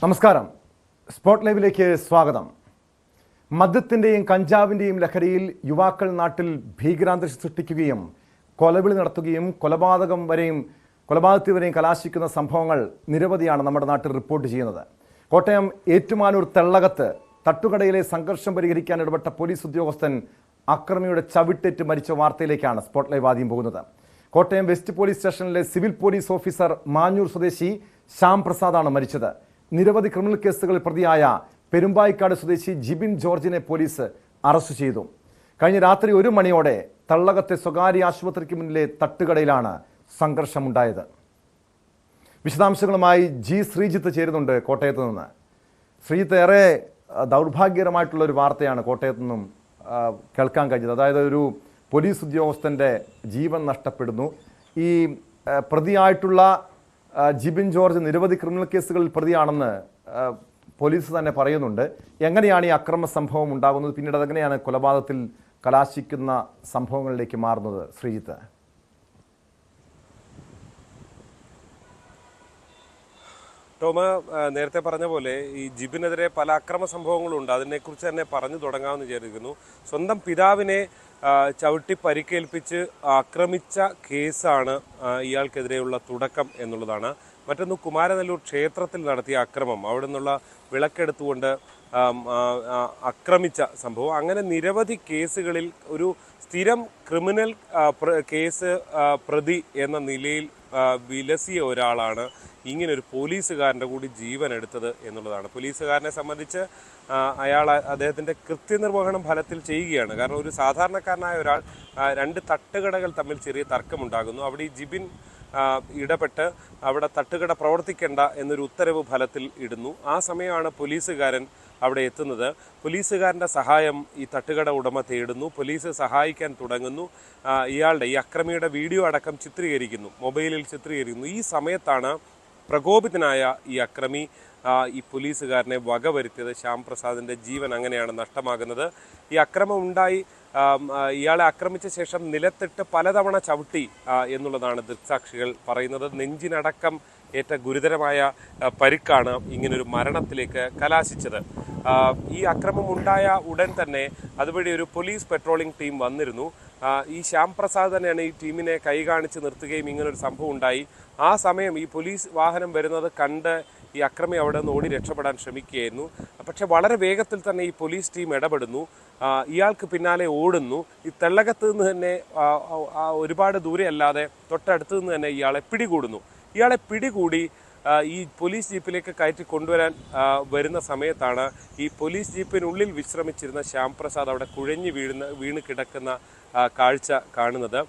നമസ്കാരം. സ്പോട്ട് ലൈവിലേക്ക് സ്വാഗതം. മദ്യത്തിൻ്റെയും കഞ്ചാവിൻ്റെയും ലഹരിയിൽ യുവാക്കൾ നാട്ടിൽ ഭീകരാന്തരീക്ഷം സൃഷ്ടിക്കുകയും കൊലവിളി നടത്തുകയും കൊലപാതകത്തിൽ വരെയും കലാശിക്കുന്ന സംഭവങ്ങൾ നിരവധിയാണ് നമ്മുടെ നാട്ടിൽ റിപ്പോർട്ട് ചെയ്യുന്നത്. കോട്ടയം ഏറ്റുമാനൂർ തെള്ളകത്ത് തട്ടുകടയിലെ സംഘർഷം പരിഹരിക്കാൻ ഇടപെട്ട പോലീസ് ഉദ്യോഗസ്ഥൻ അക്രമിയുടെ ചവിട്ടേറ്റ് മരിച്ച വാർത്തയിലേക്കാണ് സ്പോട്ട് ലൈവ് ആദ്യം പോകുന്നത്. കോട്ടയം വെസ്റ്റ് പോലീസ് സ്റ്റേഷനിലെ സിവിൽ പോലീസ് ഓഫീസർ മാഞ്ഞൂർ സ്വദേശി ശ്യാം പ്രസാദാണ് മരിച്ചത്. നിരവധി ക്രിമിനൽ കേസുകളിൽ പ്രതിയായ പെരുമ്പായിക്കാട് സ്വദേശി ജിബിൻ ജോർജിനെ പോലീസ് അറസ്റ്റ് ചെയ്തു. കഴിഞ്ഞ രാത്രി 1 മണിയോടെ തള്ളകത്തെ സ്വകാര്യ ആശുപത്രിക്ക് മുന്നിലെ തട്ടുകടയിലാണ് സംഘർഷമുണ്ടായത്. വിശദാംശങ്ങളുമായി ജി ശ്രീജിത്ത് ചേരുന്നുണ്ട് കോട്ടയത്ത് നിന്ന്. ശ്രീജിത്ത്, ഏറെ ദൗർഭാഗ്യകരമായിട്ടുള്ള ഒരു വാർത്തയാണ് കോട്ടയത്ത് നിന്നും കേൾക്കാൻ കഴിഞ്ഞത്. അതായത് ഒരു പോലീസ് ഉദ്യോഗസ്ഥൻ്റെ ജീവൻ നഷ്ടപ്പെടുന്നു. ഈ പ്രതിയായിട്ടുള്ള ജിബിൻ ജോർജ് നിരവധി ക്രിമിനൽ കേസുകളിൽ പ്രതിയാണെന്ന് പോലീസ് തന്നെ പറയുന്നുണ്ട്. എങ്ങനെയാണ് ഈ അക്രമ സംഭവം ഉണ്ടാകുന്നത്? പിന്നീട് അതെങ്ങനെയാണ് കൊലപാതകത്തിൽ കലാശിക്കുന്ന സംഭവങ്ങളിലേക്ക് മാറുന്നത്? ശ്രീജിത്ത്. ടോമ നേരത്തെ പറഞ്ഞ പോലെ ഈ ജിബിനെതിരെ പല അക്രമ സംഭവങ്ങളും ഉണ്ട്. അതിനെക്കുറിച്ച് തന്നെ പറഞ്ഞു തുടങ്ങാമെന്ന് വിചാരിക്കുന്നു. സ്വന്തം പിതാവിനെ ചവിട്ടി പരിക്കേൽപ്പിച്ച് ആക്രമിച്ച കേസാണ് ഇയാൾക്കെതിരെയുള്ള തുടക്കം എന്നുള്ളതാണ്. മറ്റൊന്ന്, കുമാരനെല്ലൂർ ക്ഷേത്രത്തിൽ നടത്തിയ അക്രമം, അവിടെ നിന്നുള്ള വിളക്കെടുത്തുകൊണ്ട് ആക്രമിച്ച സംഭവം. അങ്ങനെ നിരവധി കേസുകളിൽ ഒരു സ്ഥിരം ക്രിമിനൽ കേസ് പ്രതി എന്ന നിലയിൽ വിലസിയ ഒരാളാണ് ഇങ്ങനൊരു പോലീസുകാരൻ്റെ കൂടി ജീവൻ എടുത്തത് എന്നുള്ളതാണ്. പോലീസുകാരനെ സംബന്ധിച്ച് അദ്ദേഹത്തിൻ്റെ കൃത്യനിർവഹണം ഫലത്തിൽ ചെയ്യുകയാണ്. കാരണം ഒരു സാധാരണക്കാരനായ ഒരാൾ 2 തട്ടുകടകൾ തമ്മിൽ ചെറിയ തർക്കമുണ്ടാകുന്നു. അവിടെ ഈ ജിബിൻ ഇടപെട്ട് അവിടെ തട്ടുകട പ്രവർത്തിക്കേണ്ട എന്നൊരു ഉത്തരവ് ഫലത്തിൽ ഇടുന്നു. ആ സമയമാണ് പോലീസുകാരൻ അവിടെ എത്തുന്നത്. പോലീസുകാരൻ്റെ സഹായം ഈ തട്ടുകട ഉടമ തേടുന്നു. പോലീസ് സഹായിക്കാൻ തുടങ്ങുന്നു. ഈ അക്രമിയുടെ വീഡിയോ അടക്കം ചിത്രീകരിക്കുന്നു, മൊബൈലിൽ ചിത്രീകരിക്കുന്നു. ഈ സമയത്താണ് പ്രകോപിതനായ ഈ അക്രമി ഈ പോലീസുകാരനെ വകവരുത്തിയത്. ശ്യാം പ്രസാദിൻ്റെ ജീവൻ അങ്ങനെയാണ് നഷ്ടമാകുന്നത്. ഈ അക്രമം ഉണ്ടായി ഇയാളെ ആക്രമിച്ച ശേഷം നിലത്തിട്ട് പലതവണ ചവിട്ടി എന്നുള്ളതാണ് ദൃക്സാക്ഷികൾ പറയുന്നത്. നെഞ്ചിനടക്കം ഏറ്റ ഗുരുതരമായ പരിക്കാണ് ഇങ്ങനൊരു മരണത്തിലേക്ക് കലാശിച്ചത്. ഈ അക്രമം ഉണ്ടായ ഉടൻ തന്നെ അതുവഴി ഒരു പോലീസ് പെട്രോളിംഗ് ടീം വന്നിരുന്നു. ഈ ശ്യാം പ്രസാദ് തന്നെയാണ് ഈ ടീമിനെ കൈ കാണിച്ച് നിർത്തുകയും ഇങ്ങനൊരു സംഭവം ഉണ്ടായി. ആ സമയം ഈ പോലീസ് വാഹനം വരുന്നത് കണ്ട് ഈ അക്രമി അവിടെ നിന്ന് ഓടി രക്ഷപ്പെടാൻ ശ്രമിക്കുകയായിരുന്നു. പക്ഷെ വളരെ വേഗത്തിൽ തന്നെ ഈ പോലീസ് ടീം ഇടപെടുന്നു. ഇയാൾക്ക് പിന്നാലെ ഓടുന്നു. ഈ തെള്ളകത്ത് നിന്ന് തന്നെ ഒരുപാട് ദൂരെ അല്ലാതെ തൊട്ടടുത്ത് നിന്ന് തന്നെ ഇയാളെ പിടികൂടുന്നു. ഇയാളെ പിടികൂടി ഈ പോലീസ് ജീപ്പിലേക്ക് കയറ്റി കൊണ്ടുവരാൻ വരുന്ന സമയത്താണ് ഈ പോലീസ് ജീപ്പിനുള്ളിൽ വിശ്രമിച്ചിരുന്ന ശ്യാം പ്രസാദ് അവിടെ കുഴഞ്ഞു വീണ് കിടക്കുന്ന കാഴ്ച കാണുന്നത്.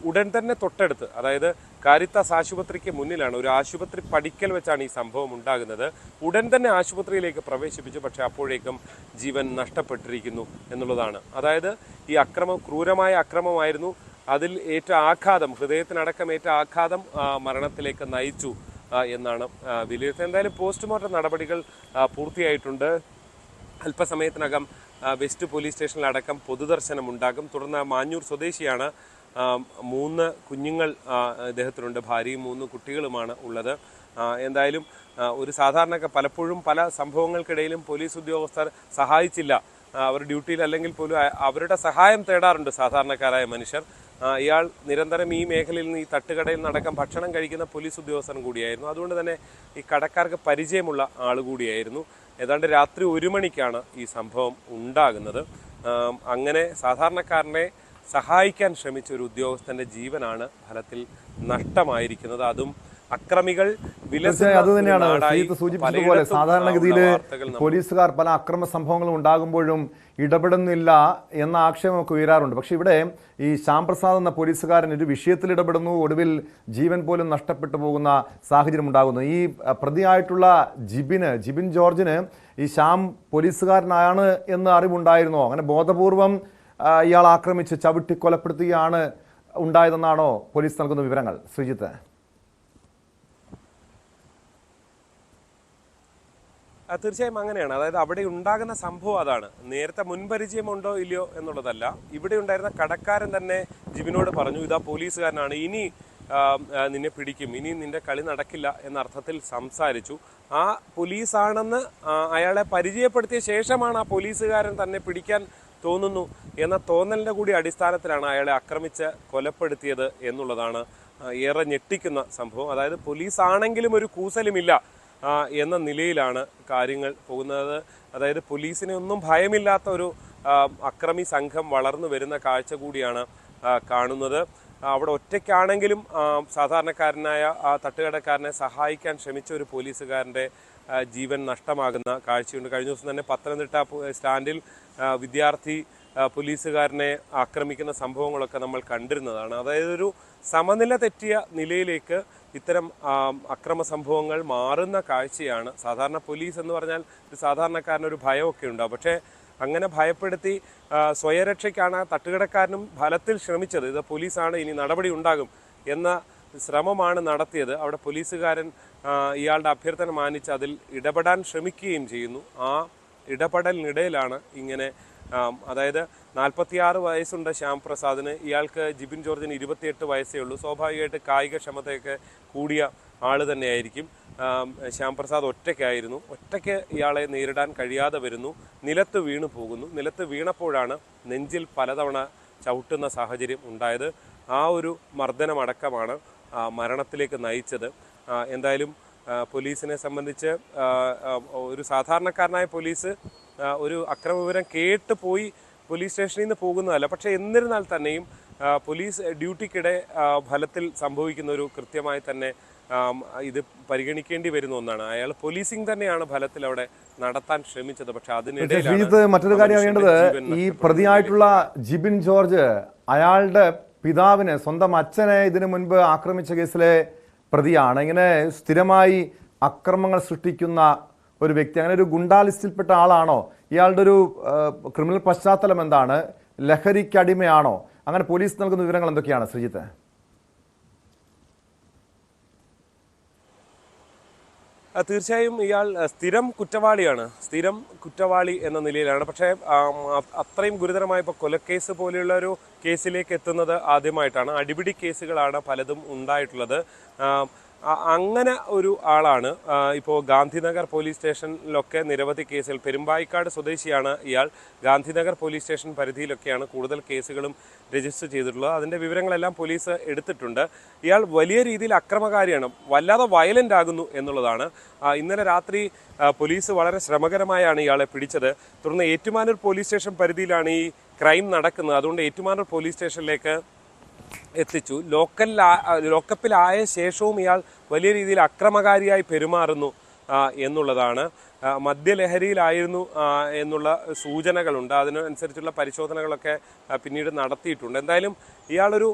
ഉടൻ തന്നെ തൊട്ടടുത്ത്, അതായത് കാരിത്താസ് ആശുപത്രിക്ക് മുന്നിലാണ്, ഒരു ആശുപത്രി പടിക്കൽ വെച്ചാണ് ഈ സംഭവം ഉണ്ടാകുന്നത്. ഉടൻ തന്നെ ആശുപത്രിയിലേക്ക് പ്രവേശിപ്പിച്ചു. പക്ഷെ അപ്പോഴേക്കും ജീവൻ നഷ്ടപ്പെട്ടിരിക്കുന്നു എന്നുള്ളതാണ്. അതായത് ഈ അക്രമം ക്രൂരമായ അക്രമമായിരുന്നു. അതിൽ ഏറ്റ ആഘാതം, ഹൃദയത്തിനടക്കം ഏറ്റ ആഘാതം മരണത്തിലേക്ക് നയിച്ചു എന്നാണ് വിലയിരുത്തുന്നത്. എന്തായാലും പോസ്റ്റ്മോർട്ടം നടപടികൾ പൂർത്തിയായിട്ടുണ്ട്. അല്പസമയത്തിനകം വെസ്റ്റ് പോലീസ് സ്റ്റേഷനിലടക്കം പൊതുദർശനം ഉണ്ടാകും. തുടർന്ന് മാഞ്ഞൂർ സ്വദേശിയാണ്. 3 കുഞ്ഞുങ്ങൾ ഇദ്ദേഹത്തിനുണ്ട്. ഭാര്യയും 3 കുട്ടികളുമാണ് ഉള്ളത്. എന്തായാലും ഒരു സാധാരണ പലപ്പോഴും പല സംഭവങ്ങൾക്കിടയിലും പോലീസ് ഉദ്യോഗസ്ഥർ സഹായിച്ചില്ല. അവർ ഡ്യൂട്ടിയിൽ അല്ലെങ്കിൽ പോലും അവരുടെ സഹായം തേടാറുണ്ട് സാധാരണക്കാരായ മനുഷ്യർ. ഇയാൾ നിരന്തരം ഈ മേഖലയിൽ നിന്ന് ഈ തട്ടുകടയിൽ നടക്കം ഭക്ഷണം കഴിക്കുന്ന പോലീസ് ഉദ്യോഗസ്ഥൻ കൂടിയായിരുന്നു. അതുകൊണ്ട് തന്നെ ഈ കടക്കാർക്ക് പരിചയമുള്ള ആൾ കൂടിയായിരുന്നു. ഏതാണ്ട് രാത്രി 1 മണിക്കാണ് ഈ സംഭവം ഉണ്ടാകുന്നത്. അങ്ങനെ സാധാരണക്കാരനെ സഹായിക്കാൻ ശ്രമിച്ച ഒരു ഉദ്യോഗസ്ഥന്റെ ജീവനാണ് ഫലത്തിൽ നഷ്ടമായിരിക്കുന്നത്. അതും അക്രമികൾ സൂചിപ്പിച്ചതുപോലെ സാധാരണഗതിയിൽ പോലീസുകാർ പല അക്രമ സംഭവങ്ങളും ഉണ്ടാകുമ്പോഴും ഇടപെടുന്നില്ല എന്ന ആക്ഷേപമൊക്കെ ഉയരാറുണ്ട്. പക്ഷെ ഇവിടെ ഈ ശ്യാം പ്രസാദ് എന്ന പോലീസുകാരൻ ഒരു വിഷയത്തിൽ ഇടപെടുന്നു, ഒടുവിൽ ജീവൻ പോലും നഷ്ടപ്പെട്ടു പോകുന്ന സാഹചര്യം ഉണ്ടാകുന്നു. ഈ പ്രതിയായിട്ടുള്ള ജിബിൻ ജോർജിന് ഈ ശ്യാം പോലീസുകാരനാണ് എന്ന് അറിവുണ്ടായിരുന്നോ? അങ്ങനെ ബോധപൂർവം ഇയാൾ ആക്രമിച്ച് ചവിട്ടി കൊലപ്പെടുത്തുകയാണ് ഉണ്ടായതെന്നാണോ പോലീസ് നൽകുന്ന വിവരങ്ങൾ? ശ്രീജിത്ത്. തീർച്ചയായും അങ്ങനെയാണ്. അതായത് അവിടെ ഉണ്ടാകുന്ന സംഭവം അതാണ്. നേരത്തെ മുൻപരിചയമുണ്ടോ ഇല്ലയോ എന്നുള്ളതല്ല. ഇവിടെ ഉണ്ടായിരുന്ന കടക്കാരൻ തന്നെ ജിബിനോട് പറഞ്ഞു, ഇതാ പോലീസുകാരനാണ്, ഇനി നിന്നെ പിടിക്കും, ഇനി നിന്റെ കളി നടക്കില്ല എന്ന അർത്ഥത്തിൽ സംസാരിച്ചു. ആ പോലീസാണെന്ന് അയാളെ പരിചയപ്പെടുത്തിയ ശേഷമാണ് ആ പോലീസുകാരൻ തന്നെ പിടിക്കാൻ തോന്നുന്നു എന്ന തോന്നലിൻ്റെ കൂടി അടിസ്ഥാനത്തിലാണ് അയാളെ ആക്രമിച്ച് കൊലപ്പെടുത്തിയത് എന്നുള്ളതാണ് ഏറെ ഞെട്ടിക്കുന്ന സംഭവം. അതായത് പോലീസാണെങ്കിലും ഒരു കൂസലുമില്ല എന്ന നിലയിലാണ് കാര്യങ്ങൾ പോകുന്നത്. അതായത് പോലീസിനെ ഒന്നും ഭയമില്ലാത്ത ഒരു അക്രമി സംഘം വളർന്നു വരുന്ന കാഴ്ച കൂടിയാണ് കാണുന്നത്. അവിടെ ഒറ്റയ്ക്കാണെങ്കിലും സാധാരണക്കാരനായ ആ തട്ടുകടക്കാരനെ സഹായിക്കാൻ ശ്രമിച്ച ഒരു പോലീസുകാരൻ്റെ ജീവൻ നഷ്ടമാകുന്ന കാഴ്ചയുണ്ട്. കഴിഞ്ഞ ദിവസം തന്നെ പത്തനംതിട്ട സ്റ്റാൻഡിൽ വിദ്യാർത്ഥി പോലീസുകാരനെ ആക്രമിക്കുന്ന സംഭവങ്ങളൊക്കെ നമ്മൾ കണ്ടിരുന്നതാണ്. അതായത് ഒരു സമനില തെറ്റിയ നിലയിലേക്ക് ഇത്തരം അക്രമ സംഭവങ്ങൾ മാറുന്ന കാഴ്ചയാണ്. സാധാരണ പോലീസ് എന്ന് പറഞ്ഞാൽ ഒരു സാധാരണക്കാരനൊരു ഭയമൊക്കെ ഉണ്ടാവും. പക്ഷേ അങ്ങനെ ഭയപ്പെടുത്തി സ്വയരക്ഷയ്ക്കാണ് തട്ടുകടക്കാരനും ഫലത്തിൽ ശ്രമിച്ചത്. ഇത് പോലീസാണ്, ഇനി നടപടി ഉണ്ടാകും എന്ന ശ്രമമാണ് നടത്തിയത്. അവിടെ പോലീസുകാരൻ ഇയാളുടെ അഭ്യർത്ഥന മാനിച്ച് അതിൽ ഇടപെടാൻ ശ്രമിക്കുകയും ചെയ്യുന്നു. ആ ഇടപെടലിനിടയിലാണ് ഇങ്ങനെ അതായത് 46 വയസ്സുണ്ട് ശ്യാം പ്രസാദിന്. ഇയാൾക്ക് ജിബിൻ ജോർജിന് 28 വയസ്സേ ഉള്ളൂ. സ്വാഭാവികമായിട്ട് കായികക്ഷമതയൊക്കെ കൂടിയ ആൾ തന്നെയായിരിക്കും. ശ്യാം പ്രസാദ് ഒറ്റയ്ക്കായിരുന്നു. ഒറ്റയ്ക്ക് ഇയാളെ നേരിടാൻ കഴിയാതെ വരുന്നു. നിലത്ത് വീണു പോകുന്നു. നിലത്ത് വീണപ്പോഴാണ് നെഞ്ചിൽ പലതവണ ചവിട്ടുന്ന സാഹചര്യം ഉണ്ടായത്. ആ ഒരു മർദ്ദനമടക്കമാണ് മരണത്തിലേക്ക് നയിച്ചത്. എന്തായാലും പോലീസിനെ സംബന്ധിച്ച് ഒരു സാധാരണക്കാരനായ പോലീസ് ഒരു അക്രമവിവരം കേട്ട് പോയി പോലീസ് സ്റ്റേഷനിൽ നിന്ന് പോകുന്നതല്ല. പക്ഷേ എന്നിരുന്നാൽ തന്നെയും പോലീസ് ഡ്യൂട്ടിക്കിടെ ഫലത്തിൽ സംഭവിക്കുന്ന ഒരു കൃത്യമായി തന്നെ ഇത് പരിഗണിക്കേണ്ടി വരുന്ന ഒന്നാണ്. അയാൾ പോലീസിംഗ് തന്നെയാണ് ഫലത്തിൽ അവിടെ നടത്താൻ ശ്രമിച്ചത്. പക്ഷെ അതിനിടയിൽ മറ്റൊരു കാര്യം അറിയേണ്ടത്, ഈ പ്രതിയായിട്ടുള്ള ജിബിൻ ജോർജ് അയാളുടെ പിതാവിനെ, സ്വന്തം അച്ഛനെ ഇതിനു മുൻപ് ആക്രമിച്ച കേസിലെ പ്രതിയാണ്. ഇങ്ങനെ സ്ഥിരമായി അക്രമങ്ങൾ സൃഷ്ടിക്കുന്ന ഒരു വ്യക്തി, അങ്ങനെ ഒരു ഗുണ്ടാ ലിസ്റ്റിൽപ്പെട്ട ആളാണോ? ഇയാളുടെ ഒരു ക്രിമിനൽ പശ്ചാത്തലം എന്താണ്? ലഹരിക്കടിമയാണോ? അങ്ങനെ പോലീസ് നൽകുന്ന വിവരങ്ങൾ എന്തൊക്കെയാണ് ശ്രീജിത്ത്? തീർച്ചയായും ഇയാൾ സ്ഥിരം കുറ്റവാളി എന്ന നിലയിലാണ്. പക്ഷേ അത്രയും ഗുരുതരമായ ഇപ്പോൾ കൊലക്കേസ് പോലെയുള്ള ഒരു കേസിലേക്ക് എത്തുന്നത് ആദ്യമായിട്ടാണ്. അടിപിടി കേസുകളാണ് പലതും ഉണ്ടായിട്ടുള്ളത്. അങ്ങനെ ഒരു ആളാണ്. ഇപ്പോൾ ഗാന്ധിനഗർ പോലീസ് സ്റ്റേഷനിലൊക്കെ നിരവധി കേസുകൾ, പെരുമ്പായിക്കാട് സ്വദേശിയാണ് ഇയാൾ. ഗാന്ധിനഗർ പോലീസ് സ്റ്റേഷൻ പരിധിയിലൊക്കെയാണ് കൂടുതൽ കേസുകളും രജിസ്റ്റർ ചെയ്തിട്ടുള്ളത്. അതിൻ്റെ വിവരങ്ങളെല്ലാം പോലീസ് എടുത്തിട്ടുണ്ട്. ഇയാൾ വലിയ രീതിയിൽ അക്രമകാരിയാണ്, വല്ലാതെ വയലൻ്റ് ആകുന്നു എന്നുള്ളതാണ്. ഇന്നലെ രാത്രി പോലീസ് വളരെ ശ്രമകരമായാണ് ഇയാളെ പിടിച്ചത്. തുടർന്ന് ഏറ്റുമാനൂർ പോലീസ് സ്റ്റേഷൻ പരിധിയിലാണ് ഈ ക്രൈം നടക്കുന്നത്. അതുകൊണ്ട് ഏറ്റുമാനൂർ പോലീസ് സ്റ്റേഷനിലേക്ക് എത്തിച്ചു. ലോക്കപ്പിലായ ശേഷവും ഇയാൾ വലിയ രീതിയിൽ അക്രമകാരിയായി പെരുമാറുന്നു എന്നുള്ളതാണ്. മദ്യലഹരിയിലായിരുന്നു എന്നുള്ള സൂചനകളുണ്ട്. അതിനനുസരിച്ചുള്ള പരിശോധനകളൊക്കെ പിന്നീട് നടത്തിയിട്ടുണ്ട്. എന്തായാലും ഇയാളൊരു